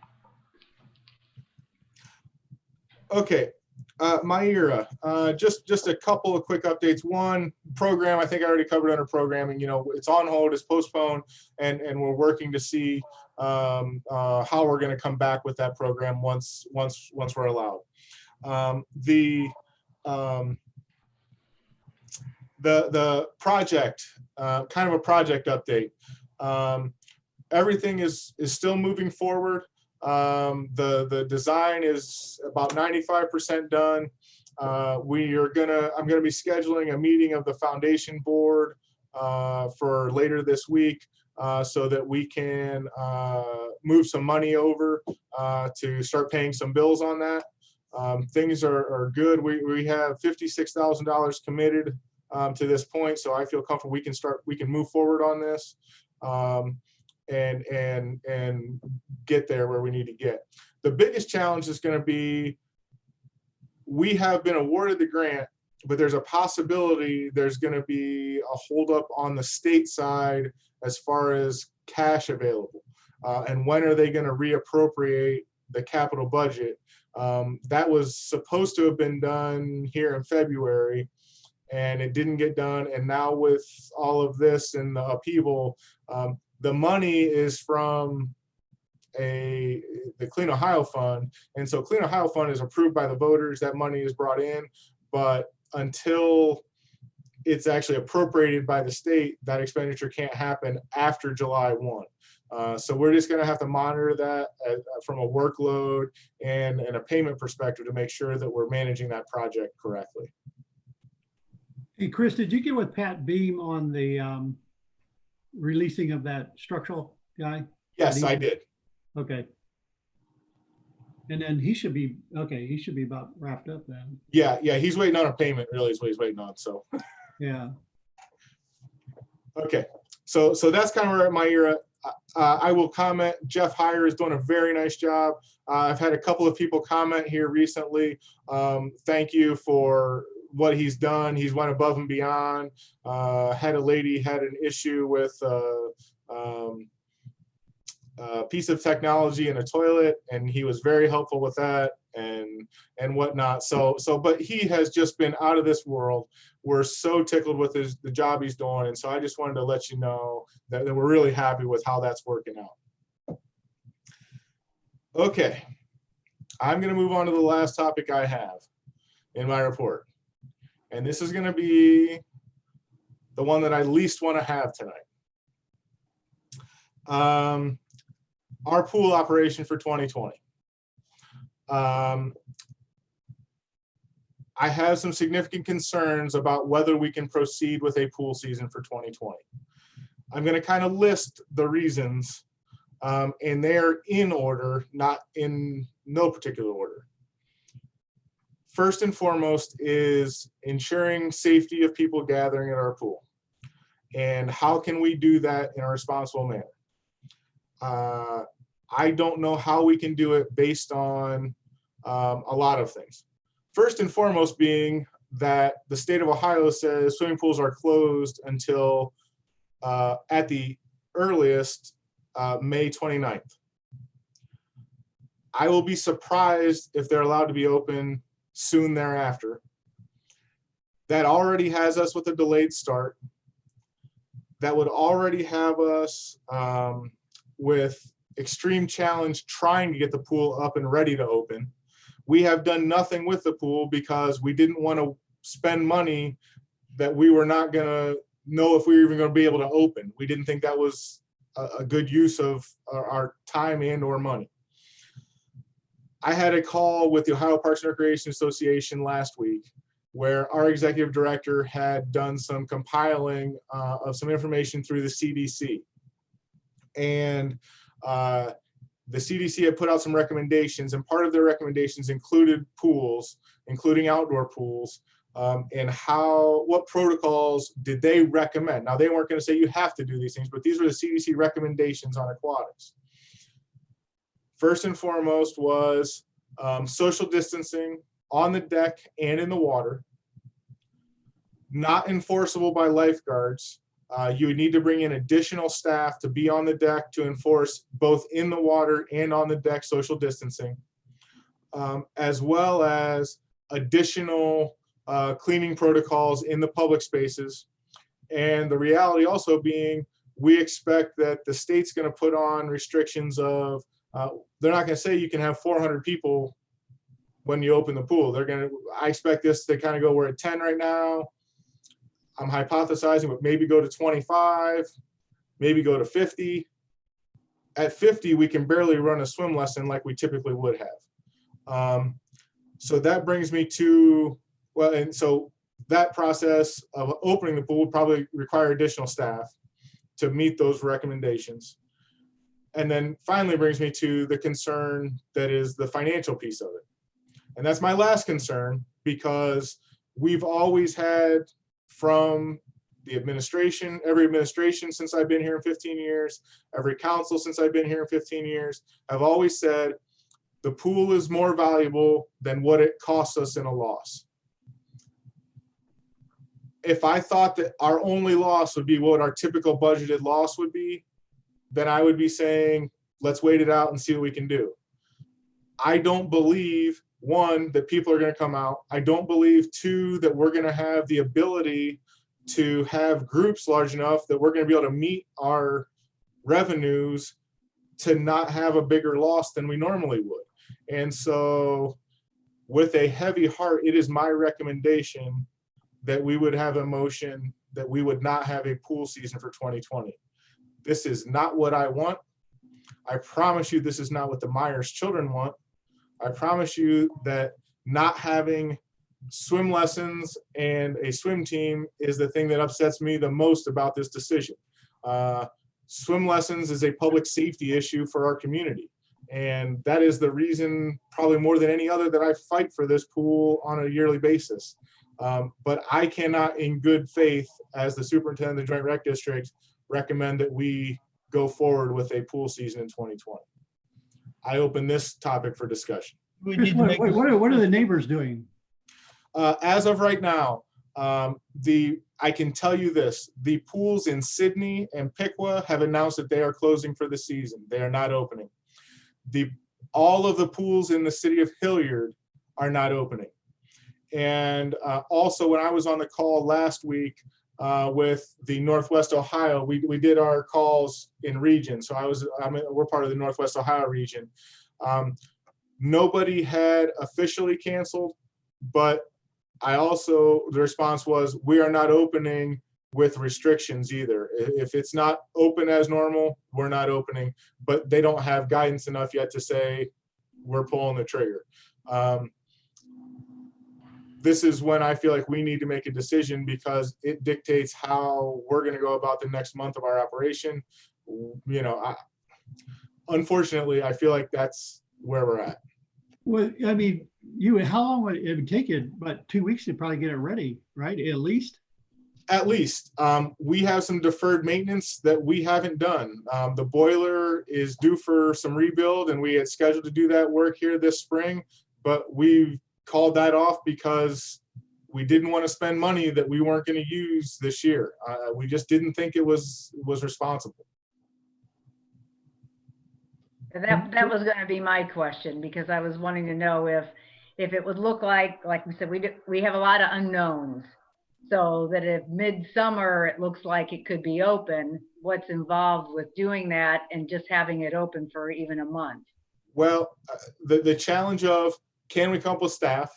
Okay. Myra, just a couple of quick updates. One, program, I think I already covered under programming. You know, it's on hold, it's postponed, and we're working to see how we're going to come back with that program once we're allowed. The project, kind of a project update. Everything is still moving forward. The design is about 95% done. I'm gonna be scheduling a meeting of the foundation board for later this week so that we can move some money over to start paying some bills on that. Things are good. We have $56,000 committed to this point, so I feel comfortable we can move forward on this. and get there where we need to get. The biggest challenge is going to be, we have been awarded the grant, but there's a possibility there's going to be a holdup on the state side as far as cash available. And when are they going to reappropriate the capital budget? That was supposed to have been done here in February, and it didn't get done. And now with all of this and the upheaval, the money is from the Clean Ohio Fund. And so Clean Ohio Fund is approved by the voters, that money is brought in, but until it's actually appropriated by the state, that expenditure can't happen after July 1. So we're just going to have to monitor that from a workload and a payment perspective to make sure that we're managing that project correctly. Hey, Chris, did you get with Pat Beam on the releasing of that structural guy? Yes, I did. Okay. And then he should be, okay, he should be about wrapped up then. Yeah, he's waiting on a payment, really, is what he's waiting on, so. Yeah. Okay, so that's kind of where my year at. I will comment, Jeff Heyer is doing a very nice job. I've had a couple of people comment here recently. Thank you for what he's done. He's went above and beyond. Had a lady had an issue with a piece of technology in a toilet, and he was very helpful with that and whatnot. So but he has just been out of this world. We're so tickled with the job he's doing, and so I just wanted to let you know that we're really happy with how that's working out. Okay, I'm going to move on to the last topic I have in my report, and this is going to be the one that I least want to have tonight. Our pool operation for 2020. I have some significant concerns about whether we can proceed with a pool season for 2020. I'm going to kind of list the reasons, and they're in order, not in no particular order. First and foremost is ensuring safety of people gathering at our pool. And how can we do that in a responsible manner? I don't know how we can do it based on a lot of things. First and foremost being that the state of Ohio says swimming pools are closed until at the earliest May 29th. I will be surprised if they're allowed to be open soon thereafter. That already has us with a delayed start. That would already have us with extreme challenge trying to get the pool up and ready to open. We have done nothing with the pool because we didn't want to spend money that we were not going to know if we were even going to be able to open. We didn't think that was a good use of our time and or money. I had a call with the Ohio Parks and Recreation Association last week where our executive director had done some compiling of some information through the CDC. And the CDC had put out some recommendations, and part of their recommendations included pools, including outdoor pools, and what protocols did they recommend? Now, they weren't going to say you have to do these things, but these were the CDC recommendations on aquatics. First and foremost was social distancing on the deck and in the water, not enforceable by lifeguards. You would need to bring in additional staff to be on the deck to enforce both in the water and on the deck social distancing, as well as additional cleaning protocols in the public spaces. And the reality also being, we expect that the state's going to put on restrictions of, they're not going to say you can have 400 people when you open the pool. I expect this to kind of go, we're at 10 right now. I'm hypothesizing, but maybe go to 25, maybe go to 50. At 50, we can barely run a swim lesson like we typically would have. So that brings me to, well, and so that process of opening the pool would probably require additional staff to meet those recommendations. And then finally brings me to the concern that is the financial piece of it. And that's my last concern, because we've always had, from the administration, every administration since I've been here in 15 years, every council since I've been here in 15 years, have always said the pool is more valuable than what it costs us in a loss. If I thought that our only loss would be what our typical budgeted loss would be, then I would be saying, let's wait it out and see what we can do. I don't believe, one, that people are going to come out. I don't believe, two, that we're going to have the ability to have groups large enough that we're going to be able to meet our revenues to not have a bigger loss than we normally would. And so with a heavy heart, it is my recommendation that we would have a motion that we would not have a pool season for 2020. This is not what I want. I promise you this is not what the Myers children want. I promise you that not having swim lessons and a swim team is the thing that upsets me the most about this decision. Swim lessons is a public safety issue for our community. And that is the reason, probably more than any other, that I fight for this pool on a yearly basis. But I cannot, in good faith, as the superintendent of the Joint Rec District, recommend that we go forward with a pool season in 2020. I open this topic for discussion. Chris, what are the neighbors doing? As of right now, I can tell you this, the pools in Sydney and Piqua have announced that they are closing for the season. They are not opening. All of the pools in the city of Hilliard are not opening. And also, when I was on the call last week with the Northwest Ohio, we did our calls in region. So we're part of the Northwest Ohio region. Nobody had officially canceled, but the response was, we are not opening with restrictions either. If it's not open as normal, we're not opening, but they don't have guidance enough yet to say we're pulling the trigger. This is when I feel like we need to make a decision, because it dictates how we're going to go about the next month of our operation. Unfortunately, I feel like that's where we're at. Well, I mean, how long would it take you? But 2 weeks to probably get it ready, right? At least. At least. We have some deferred maintenance that we haven't done. The boiler is due for some rebuild, and we had scheduled to do that work here this spring, but we've called that off because we didn't want to spend money that we weren't going to use this year. We just didn't think it was responsible. That was going to be my question, because I was wanting to know if it would look like we said, we have a lot of unknowns. So that if midsummer it looks like it could be open, what's involved with doing that and just having it open for even a month? Well, the challenge of, can we come up with staff?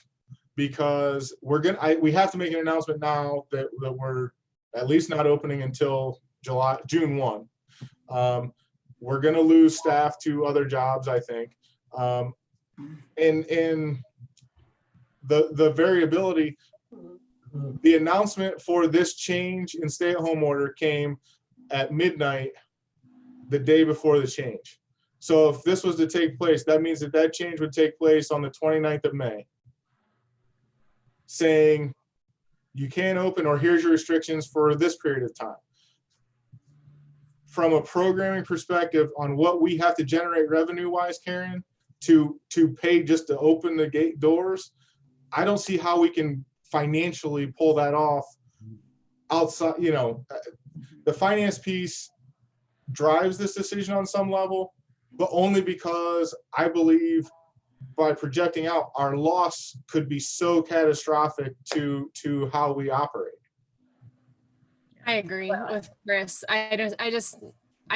Because we have to make an announcement now that we're at least not opening until June 1. We're going to lose staff to other jobs, I think. And the variability, the announcement for this change in stay-at-home order came at midnight the day before the change. So if this was to take place, that means that change would take place on the 29th of May, saying you can't open, or here's your restrictions for this period of time. From a programming perspective on what we have to generate revenue-wise, Karen, to pay just to open the gate doors, I don't see how we can financially pull that off outside. The finance piece drives this decision on some level, but only because I believe by projecting out, our loss could be so catastrophic to how we operate. I agree with Chris. I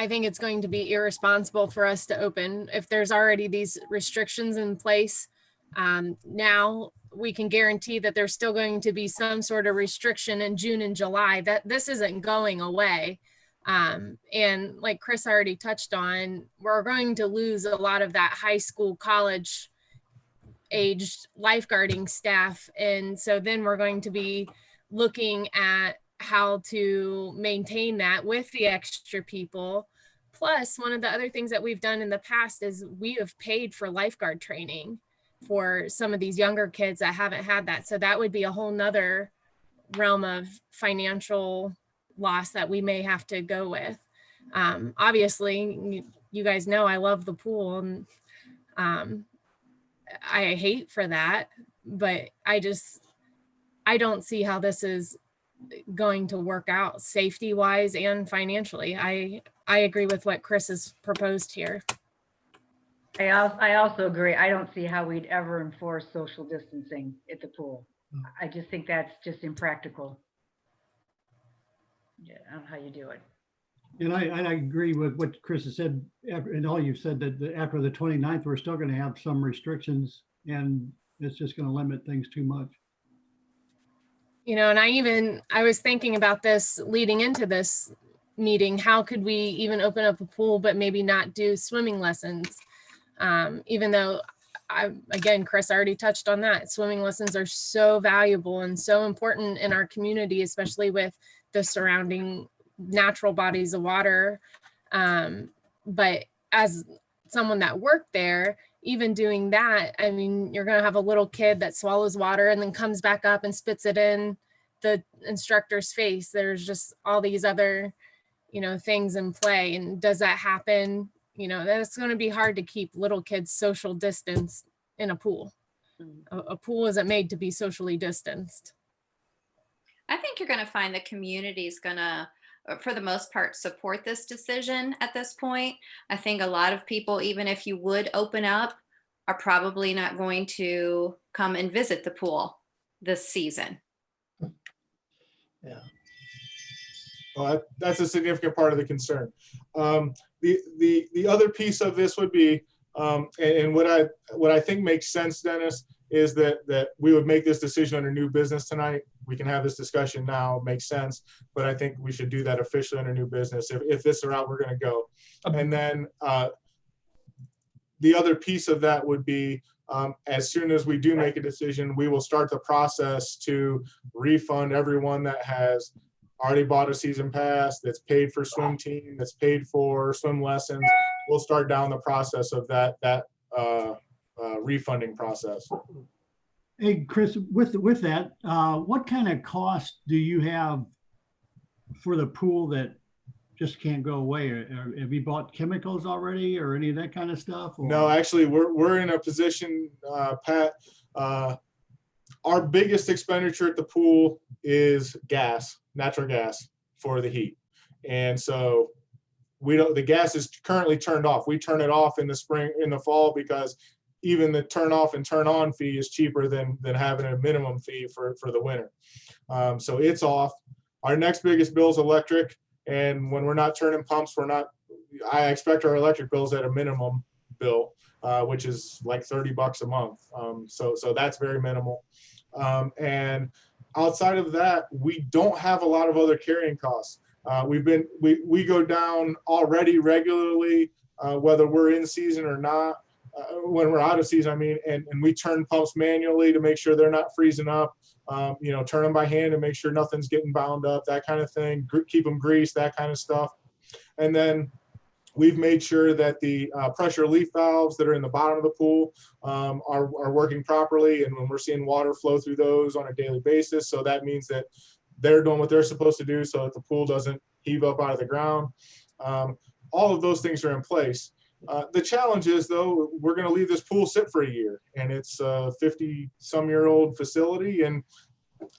think it's going to be irresponsible for us to open if there's already these restrictions in place. Now we can guarantee that there's still going to be some sort of restriction in June and July, that this isn't going away. And like Chris already touched on, we're going to lose a lot of that high school, college aged lifeguarding staff. And so then we're going to be looking at how to maintain that with the extra people. Plus, one of the other things that we've done in the past is we have paid for lifeguard training for some of these younger kids that haven't had that. So that would be a whole nother realm of financial loss that we may have to go with. Obviously, you guys know I love the pool, and I hate for that, but I don't see how this is going to work out safety wise and financially. I agree with what Chris has proposed here. I also agree. I don't see how we'd ever enforce social distancing at the pool. I just think that's just impractical. Yeah, I don't know how you do it. And I agree with what Chris has said, and all you've said, that after the 29th, we're still going to have some restrictions, and it's just going to limit things too much. You know, and I was thinking about this leading into this meeting. How could we even open up a pool, but maybe not do swimming lessons? Even though, again, Chris already touched on that. Swimming lessons are so valuable and so important in our community, especially with the surrounding natural bodies of water. But as someone that worked there, even doing that, I mean, you're going to have a little kid that swallows water and then comes back up and spits it in the instructor's face. There's just all these other, things in play. And does that happen? That's going to be hard to keep little kids social distance in a pool. A pool isn't made to be socially distanced. I think you're going to find the community is going to, for the most part, support this decision at this point. I think a lot of people, even if you would open up, are probably not going to come and visit the pool this season. Yeah. Well, that's a significant part of the concern. The other piece of this would be, and what I think makes sense, Dennis, is that we would make this decision under new business tonight. We can have this discussion now, makes sense, but I think we should do that officially under new business. If this is the route we're going to go. And then the other piece of that would be, as soon as we do make a decision, we will start the process to refund everyone that has already bought a season pass, that's paid for swim team, that's paid for swim lessons. We'll start down the process of that refunding process. Hey, Chris, with that, what kind of cost do you have for the pool that just can't go away? Have you bought chemicals already or any of that kind of stuff? Or? No, actually, we're in a position, Pat. Our biggest expenditure at the pool is gas, natural gas for the heat, and so the gas is currently turned off. We turn it off in the spring, in the fall, because even the turn off and turn on fee is cheaper than having a minimum fee for the winter. So it's off. Our next biggest bill is electric. And when we're not turning pumps, I expect our electric bills at a minimum bill, which is like $30 a month. So that's very minimal. And outside of that, we don't have a lot of other carrying costs. We go down already regularly, whether we're in season or not. When we're out of season, I mean, and we turn pumps manually to make sure they're not freezing up, turn them by hand to make sure nothing's getting bound up, that kind of thing, keep them greased, that kind of stuff. And then we've made sure that the pressure relief valves that are in the bottom of the pool are working properly. And when we're seeing water flow through those on a daily basis, so that means that they're doing what they're supposed to do so that the pool doesn't heave up out of the ground. All of those things are in place. The challenge is, though, we're going to leave this pool sit for a year, and it's a 50-some-year-old facility, and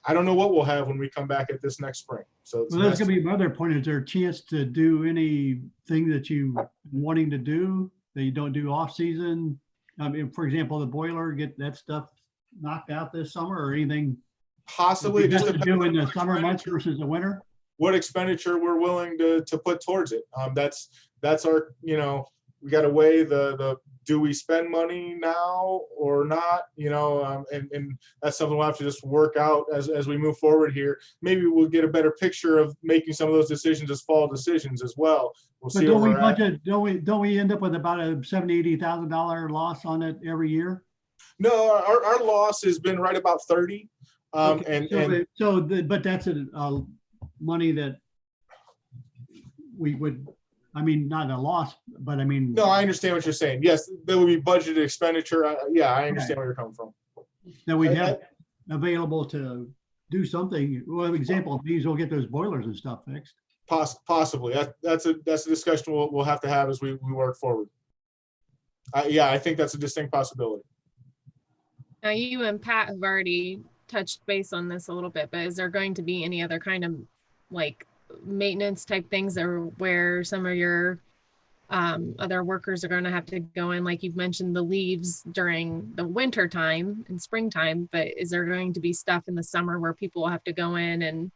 I don't know what we'll have when we come back at this next spring. So well, that's going to be my other point. Is there a chance to do anything that you wanting to do that you don't do off season? I mean, for example, the boiler, get that stuff knocked out this summer, or anything possibly just to do in the summer months versus the winter? What expenditure we're willing to put towards it. That's our, we got to weigh the do we spend money now or not, and that's something we'll have to just work out as we move forward here. Maybe we'll get a better picture of making some of those decisions as fall decisions as well. We'll see. Don't we budget? Don't we end up with about a $70,000-$80,000 loss on it every year? No, our loss has been right about 30. Okay. But that's a money that we would. I mean, not a loss, but I mean. No, I understand what you're saying. Yes, there would be budgeted expenditure. Yeah, I understand where you're coming from. That we'd have available to do something. Well, an example, these will get those boilers and stuff fixed. Possibly. That's a discussion we'll have to have as we work forward. Yeah, I think that's a distinct possibility. Now, you and Pat have already touched base on this a little bit, but is there going to be any other kind of like maintenance type things or where some of your other workers are going to have to go in, like you've mentioned the leaves during the winter time and springtime, but is there going to be stuff in the summer where people will have to go in and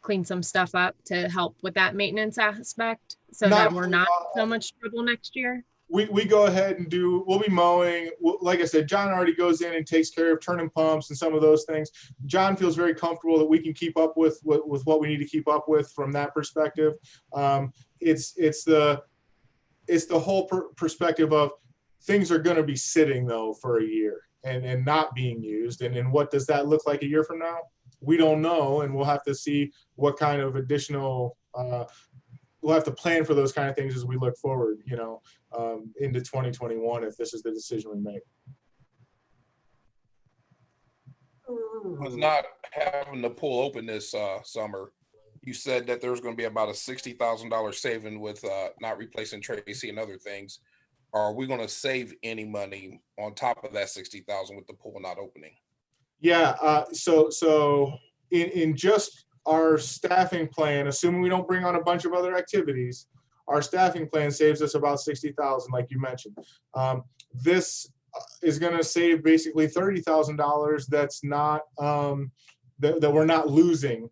clean some stuff up to help with that maintenance aspect so that we're not so much trouble next year? We go ahead and we'll be mowing. Like I said, John already goes in and takes care of turning pumps and some of those things. John feels very comfortable that we can keep up with what we need to keep up with from that perspective. It's the whole perspective of things are going to be sitting though for a year and not being used. And what does that look like a year from now? We don't know. And we'll have to see what kind of additional, we'll have to plan for those kind of things as we look forward, into 2021, if this is the decision we make. Was not having the pool open this summer. You said that there's going to be about a $60,000 saving with not replacing Tracy and other things. Are we going to save any money on top of that $60,000 with the pool not opening? Yeah. So in just our staffing plan, assuming we don't bring on a bunch of other activities, our staffing plan saves us about $60,000, like you mentioned. This is going to save basically $30,000. That's not that we're not losing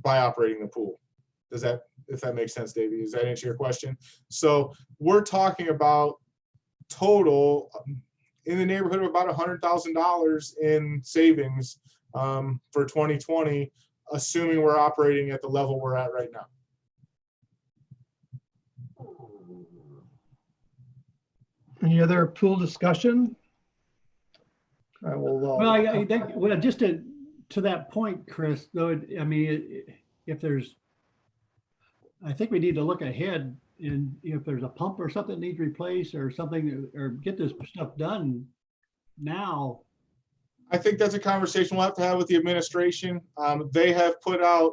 by operating the pool. If that makes sense, Davey? Does that answer your question? So we're talking about total in the neighborhood of about $100,000 in savings for 2020, assuming we're operating at the level we're at right now. Any other pool discussion? I will. Well, just to that point, Chris, though, I mean, if there's, I think we need to look ahead, and if there's a pump or something that needs replaced or something, or get this stuff done now. I think that's a conversation we'll have to have with the administration. They have put out,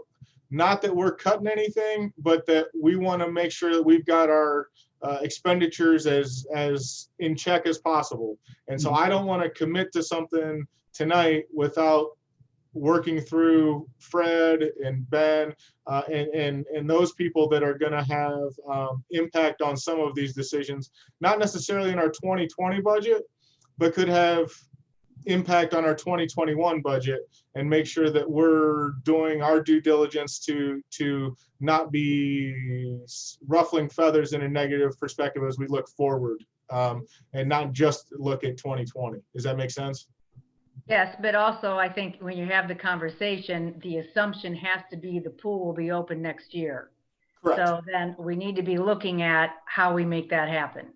not that we're cutting anything, but that we want to make sure that we've got our expenditures as in check as possible. And so I don't want to commit to something tonight without working through Fred and Ben and those people that are going to have impact on some of these decisions, not necessarily in our 2020 budget, but could have impact on our 2021 budget, and make sure that we're doing our due diligence to not be ruffling feathers in a negative perspective as we look forward, and not just look at 2020. Does that make sense? Yes, but also I think when you have the conversation, the assumption has to be the pool will be open next year. Correct. So then we need to be looking at how we make that happen.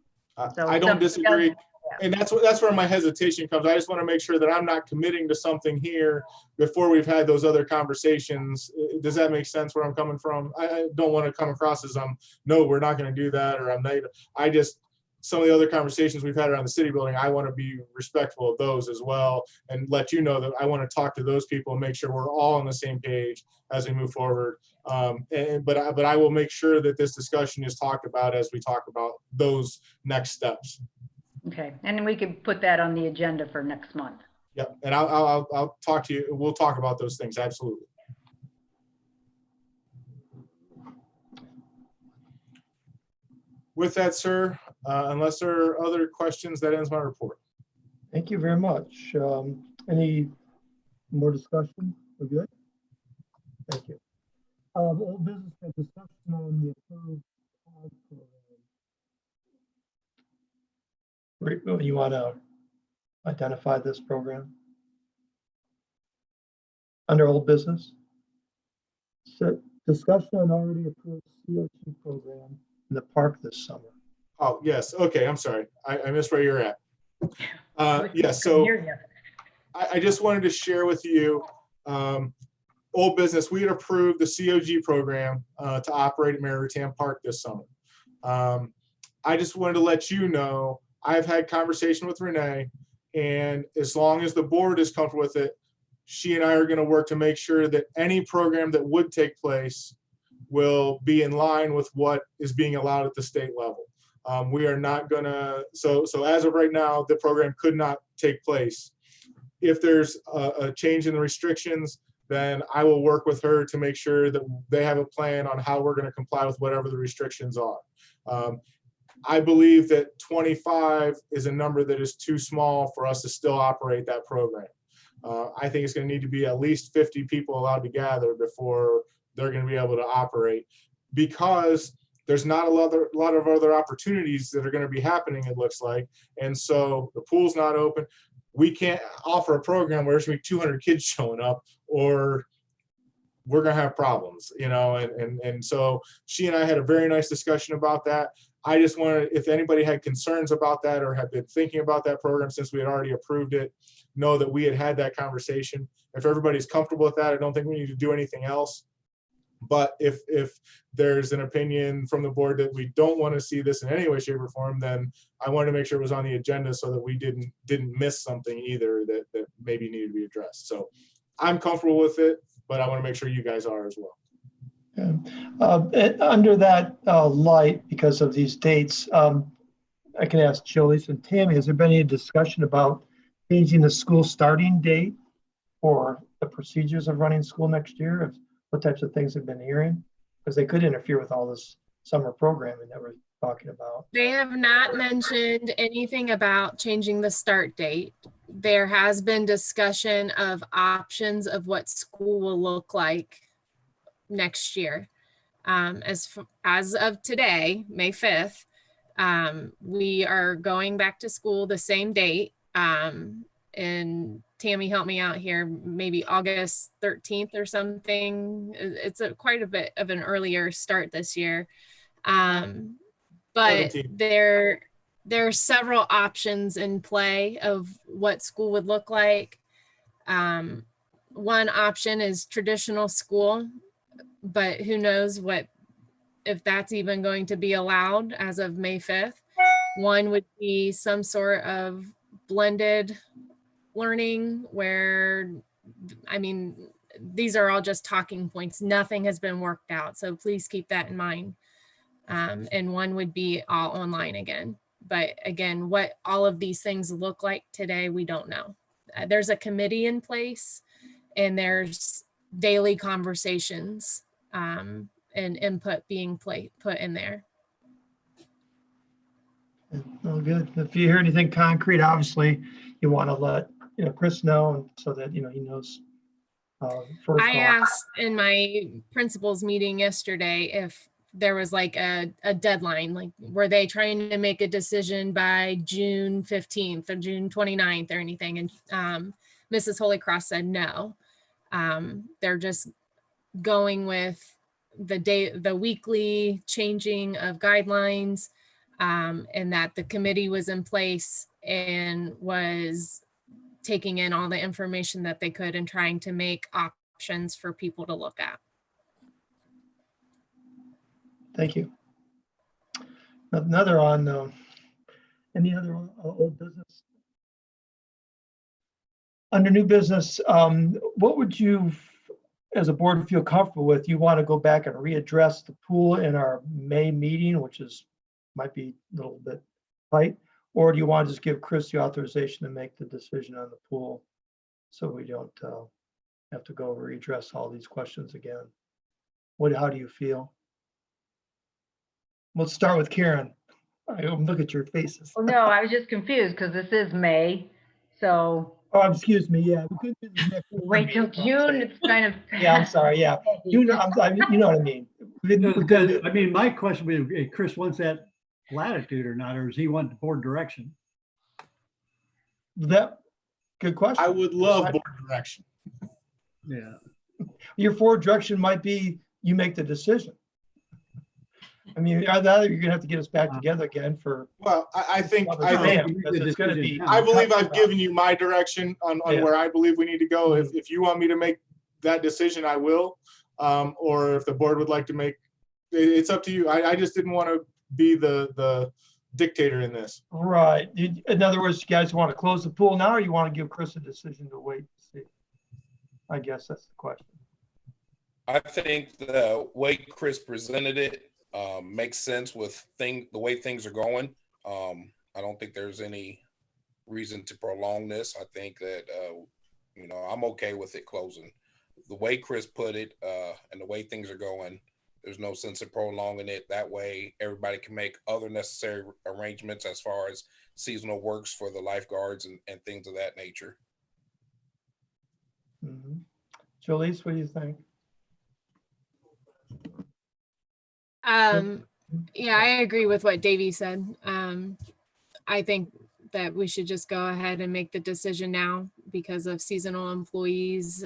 So I don't disagree. And that's where my hesitation comes. I just want to make sure that I'm not committing to something here before we've had those other conversations. Does that make sense where I'm coming from? I don't want to come across as no, we're not going to do that, or I'm negative. Some of the other conversations we've had around the city building, I want to be respectful of those as well, and let you know that I want to talk to those people and make sure we're all on the same page as we move forward. But I will make sure that this discussion is talked about as we talk about those next steps. Okay, and we could put that on the agenda for next month. Yep, and I'll talk to you. We'll talk about those things, absolutely. With that, sir, unless there are other questions, that ends my report. Thank you very much. Any more discussion? We're good? Thank you. Old business and discussion on the approved COG program. Rick, you want to identify this program? Under old business? So discussion on already approved CO2 program in the park this summer. Oh, yes. Okay, I'm sorry. I missed where you're at. Yes, so I just wanted to share with you, old business, we had approved the COG program to operate at Maritime Park this summer. I just wanted to let you know, I've had conversation with Renee, and as long as the board is comfortable with it, she and I are going to work to make sure that any program that would take place will be in line with what is being allowed at the state level. We are not going to, so as of right now, the program could not take place. If there's a change in the restrictions, then I will work with her to make sure that they have a plan on how we're going to comply with whatever the restrictions are. I believe that 25 is a number that is too small for us to still operate that program. I think it's going to need to be at least 50 people allowed to gather before they're going to be able to operate, because there's not a lot of other opportunities that are going to be happening, it looks like. And so the pool's not open. We can't offer a program where there's going to be 200 kids showing up, or we're going to have problems, you know. And so she and I had a very nice discussion about that. I just wanted, if anybody had concerns about that or had been thinking about that program since we had already approved it, know that we had that conversation. If everybody's comfortable with that, I don't think we need to do anything else. But if there's an opinion from the board that we don't want to see this in any way, shape, or form, then I wanted to make sure it was on the agenda so that we didn't miss something either that maybe needed to be addressed. So I'm comfortable with it, but I want to make sure you guys are as well. Under that light, because of these dates, I can ask Jillies and Tammy, has there been any discussion about changing the school starting date or the procedures of running school next year? What types of things have been hearing? Because they could interfere with all this summer programming that we're talking about. They have not mentioned anything about changing the start date. There has been discussion of options of what school will look like next year. As of today, May 5th, we are going back to school the same date. And Tammy, help me out here, maybe August 13th or something. It's quite a bit of an earlier start this year. But 17. there are several options in play of what school would look like. One option is traditional school, but who knows if that's even going to be allowed as of May 5th. One would be some sort of blended learning where, I mean, these are all just talking points. Nothing has been worked out. So please keep that in mind. And one would be all online again. But again, what all of these things look like today, we don't know. There's a committee in place and there's daily conversations and input being put in there. Well, good. If you hear anything concrete, obviously you want to let Chris know so that he knows. First I asked in my principals meeting yesterday if there was like a deadline, like were they trying to make a decision by June 15th or June 29th or anything, and Mrs. Holycross said no. They're just going with the weekly changing of guidelines, and that the committee was in place and was taking in all the information that they could and trying to make options for people to look at. Thank you. Another on any other old business? Under new business, what would you, as a board, feel comfortable with? You want to go back and readdress the pool in our May meeting, which might be a little bit tight, or do you want to just give Chris the authorization to make the decision on the pool so we don't have to go readdress all these questions again? How do you feel? Let's start with Karen. Look at your faces. Well, no, I was just confused because this is May, so. Oh, excuse me. Yeah, we couldn't do the next Wait till June. It's kind of. Yeah, I'm sorry. Yeah, you know what I mean. I mean, my question would be, Chris wants that latitude or not, or does he want the board direction? Good question. I would love board direction. Yeah. Your board direction might be you make the decision. I mean, either you're gonna have to get us back together again for. Well, I think it's going to be. I believe I've given you my direction on where I believe we need to go. If you want me to make that decision, I will. Or if the board would like to make, it's up to you. I just didn't want to be the dictator in this. Right. In other words, you guys want to close the pool now, or you want to give Chris a decision to wait to see? I guess that's the question. I think the way Chris presented it makes sense with the way things are going. I don't think there's any reason to prolong this. I think that I'm okay with it closing. The way Chris put it and the way things are going, there's no sense in prolonging it. That way, everybody can make other necessary arrangements as far as seasonal works for the lifeguards and things of that nature. Mhm. Jolise, what do you think? Yeah, I agree with what Davey said. I think that we should just go ahead and make the decision now because of seasonal employees,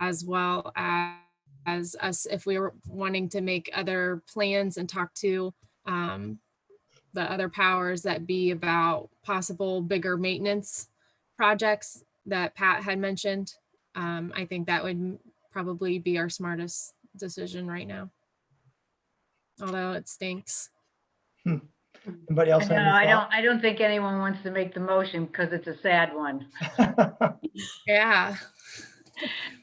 as well as us, if we were wanting to make other plans and talk to the other powers that be about possible bigger maintenance projects that Pat had mentioned. I think that would probably be our smartest decision right now. Although it stinks. Anybody else have any thought? I don't think anyone wants to make the motion because it's a sad one. Yeah.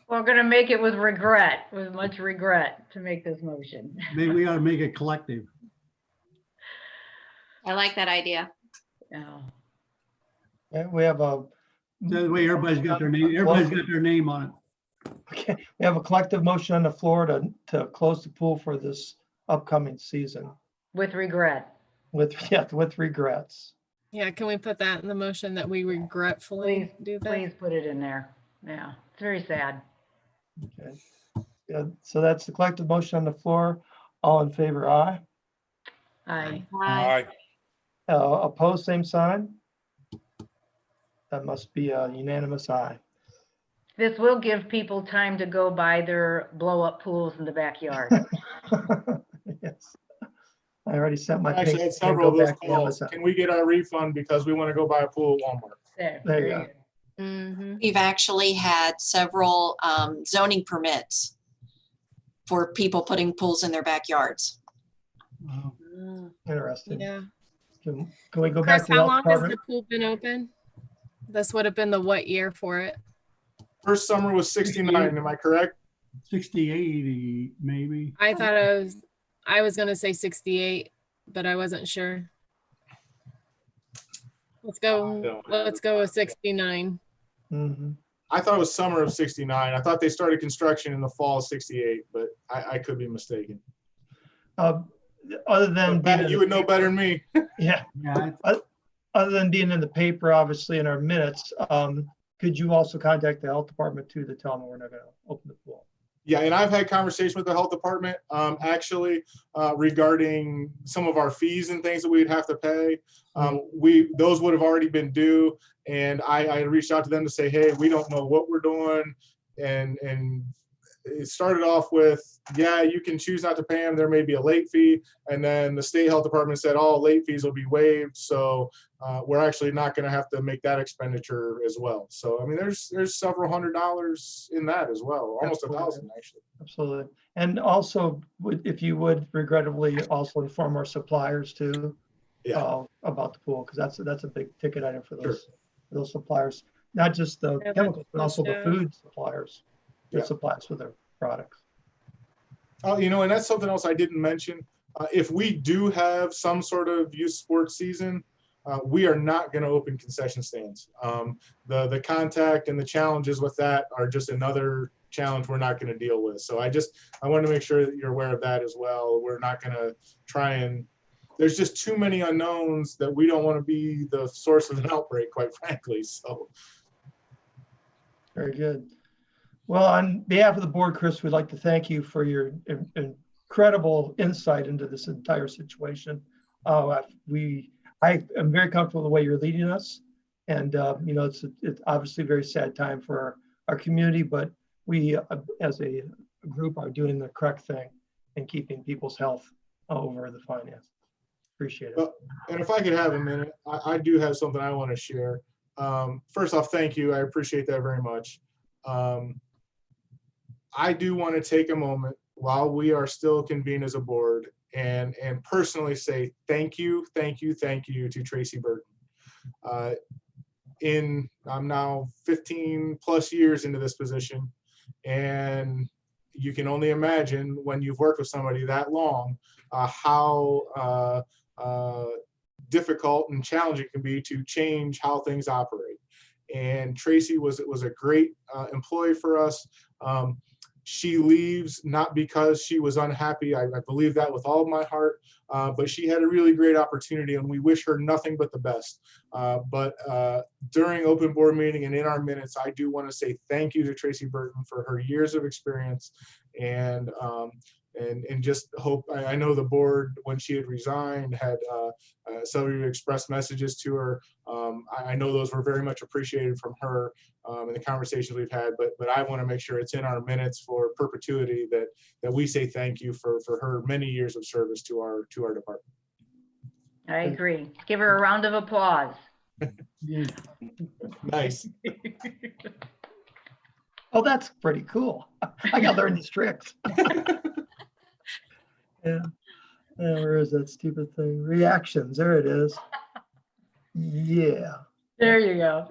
We're gonna make it with regret, with much regret to make this motion. Maybe we ought to make it collective. I like that idea. Yeah. Yeah, we have a. That way everybody's got their name, everybody's got their name on it. Okay, we have a collective motion on the floor to close the pool for this upcoming season With regret. with regrets. Yeah, can we put that in the motion that we regretfully do that? Please put it in there. Yeah, it's very sad. Okay. Yeah, so that's the collective motion on the floor. All in favor, aye. Aye. Aye. Opposed, same sign. That must be a unanimous aye. This will give people time to go buy their blow up pools in the backyard. Yes. I already sent my. I actually had pink- several of go those back to calls. Amazon. Can we get our refund because we want to go buy a pool at Walmart? There you go. Mhm. We've actually had several zoning permits for people putting pools in their backyards. Wow. Interesting. Yeah. Can we go Chris, back to the how health long has department? the pool been open? This would have been the what year for it? First summer was 69, am I correct? 60, 80, maybe. I thought I was gonna say 68, but I wasn't sure. Let's go with 69. Mhm. I thought it was summer of 69. I thought they started construction in the fall of 68, but I could be mistaken. Other than But being Pat, in you the would know paper- better than me. Yeah, Yeah, other than being in the paper, obviously in our minutes, could you also contact the health department too to tell them we're not gonna open the pool? Yeah, and I've had conversation with the health department, actually, regarding some of our fees and things that we'd have to pay. Those would have already been due, and I reached out to them to say, hey, we don't know what we're doing, and it started off with, yeah, you can choose not to pay them. There may be a late fee, and then the state health department said all late fees will be waived, so we're actually not going to have to make that expenditure as well. So I mean, there's several $100s in that as well, almost Absolutely. 1,000 actually. Absolutely. And also, if you would regrettably also inform our suppliers too, Yeah. about the pool, because that's a big ticket item for Sure. those suppliers, not just the Yeah, chemicals, but also the yeah. food suppliers that Yeah. supply us with their products. Oh, and that's something else I didn't mention. If we do have some sort of youth sports season, we are not going to open concession stands. The contact and the challenges with that are just another challenge we're not going to deal with. So I want to make sure that you're aware of that as well. We're not going to try and, there's just too many unknowns that we don't want to be the source of an outbreak, quite frankly. So. Very good. Well, on behalf of the board, Chris, we'd like to thank you for your incredible insight into this entire situation. I am very comfortable with the way you're leading us. And, it's obviously a very sad time for our community, but we, as a group, are doing the correct thing and keeping people's health over the finances. Appreciate it. Well, and if I could have a minute, I do have something I want to share. First off, thank you. I appreciate that very much. I do want to take a moment while we are still convened as a board and personally say thank you to Tracy Burton. I'm now 15 plus years into this position, and you can only imagine when you've worked with somebody that long, how difficult and challenging it can be to change how things operate. And Tracy was a great employee for us. She leaves not because she was unhappy. I believe that with all of my heart, but she had a really great opportunity, and we wish her nothing but the best. But during open board meeting and in our minutes, I do want to say thank you to Tracy Burton for her years of experience, and just hope, I know the board, when she had resigned, had several expressed messages to her. I know those were very much appreciated from her in the conversations we've had, but I want to make sure it's in our minutes for perpetuity that we say thank you for her many years of service to our department. I agree. Give her a round of applause. Nice. Oh, that's pretty cool. I gotta learn these tricks. Yeah. Where is that stupid thing? Reactions. There it is. Yeah. There you go.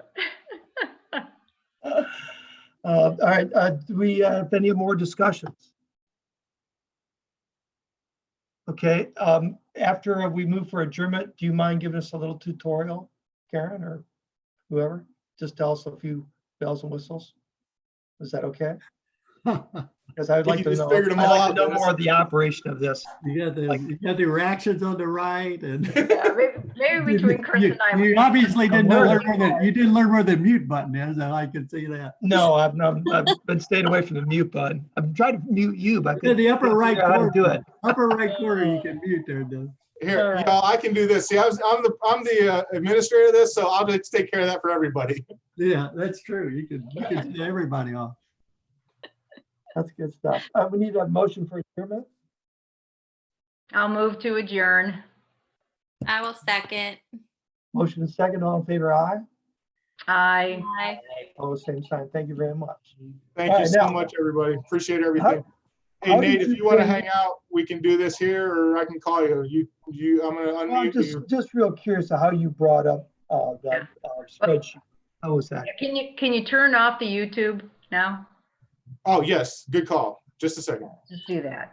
All right. Do we have any more discussions? Okay. After we move for adjournment, do you mind giving us a little tutorial, Karen, or whoever? Just tell us a few bells and whistles. Is that okay? Because I would like to know. I'd like to know more of the operation of this. You got the reactions on the right, and Yeah, maybe between Chris and I. you obviously didn't learn where the mute button is, and I can see that. No, I've been staying away from the mute button. I'm trying to mute you, but In the upper right how corner, to do it. upper right corner, you can mute there. Here, y'all, I can do this. See, I'm the administrator of this, so I'll just take care of that for everybody. Yeah, that's true. You can see everybody off. That's good stuff. We need a motion for adjournment. I'll move to adjourn. I will second. Motion and second. All in favor, aye. Aye. Bye. All the same sign. Thank you very much. Thank All you right, so now- much, everybody. Appreciate everything. how Hey, Nate, did if you you want to think- hang out, we can do this here, or I can call you. I'm going to Well, I'm unmute you. just real curious of how you brought up that spreadsheet. How was that? Can you turn off the YouTube now? Oh, yes. Good call. Just a second. Just do that.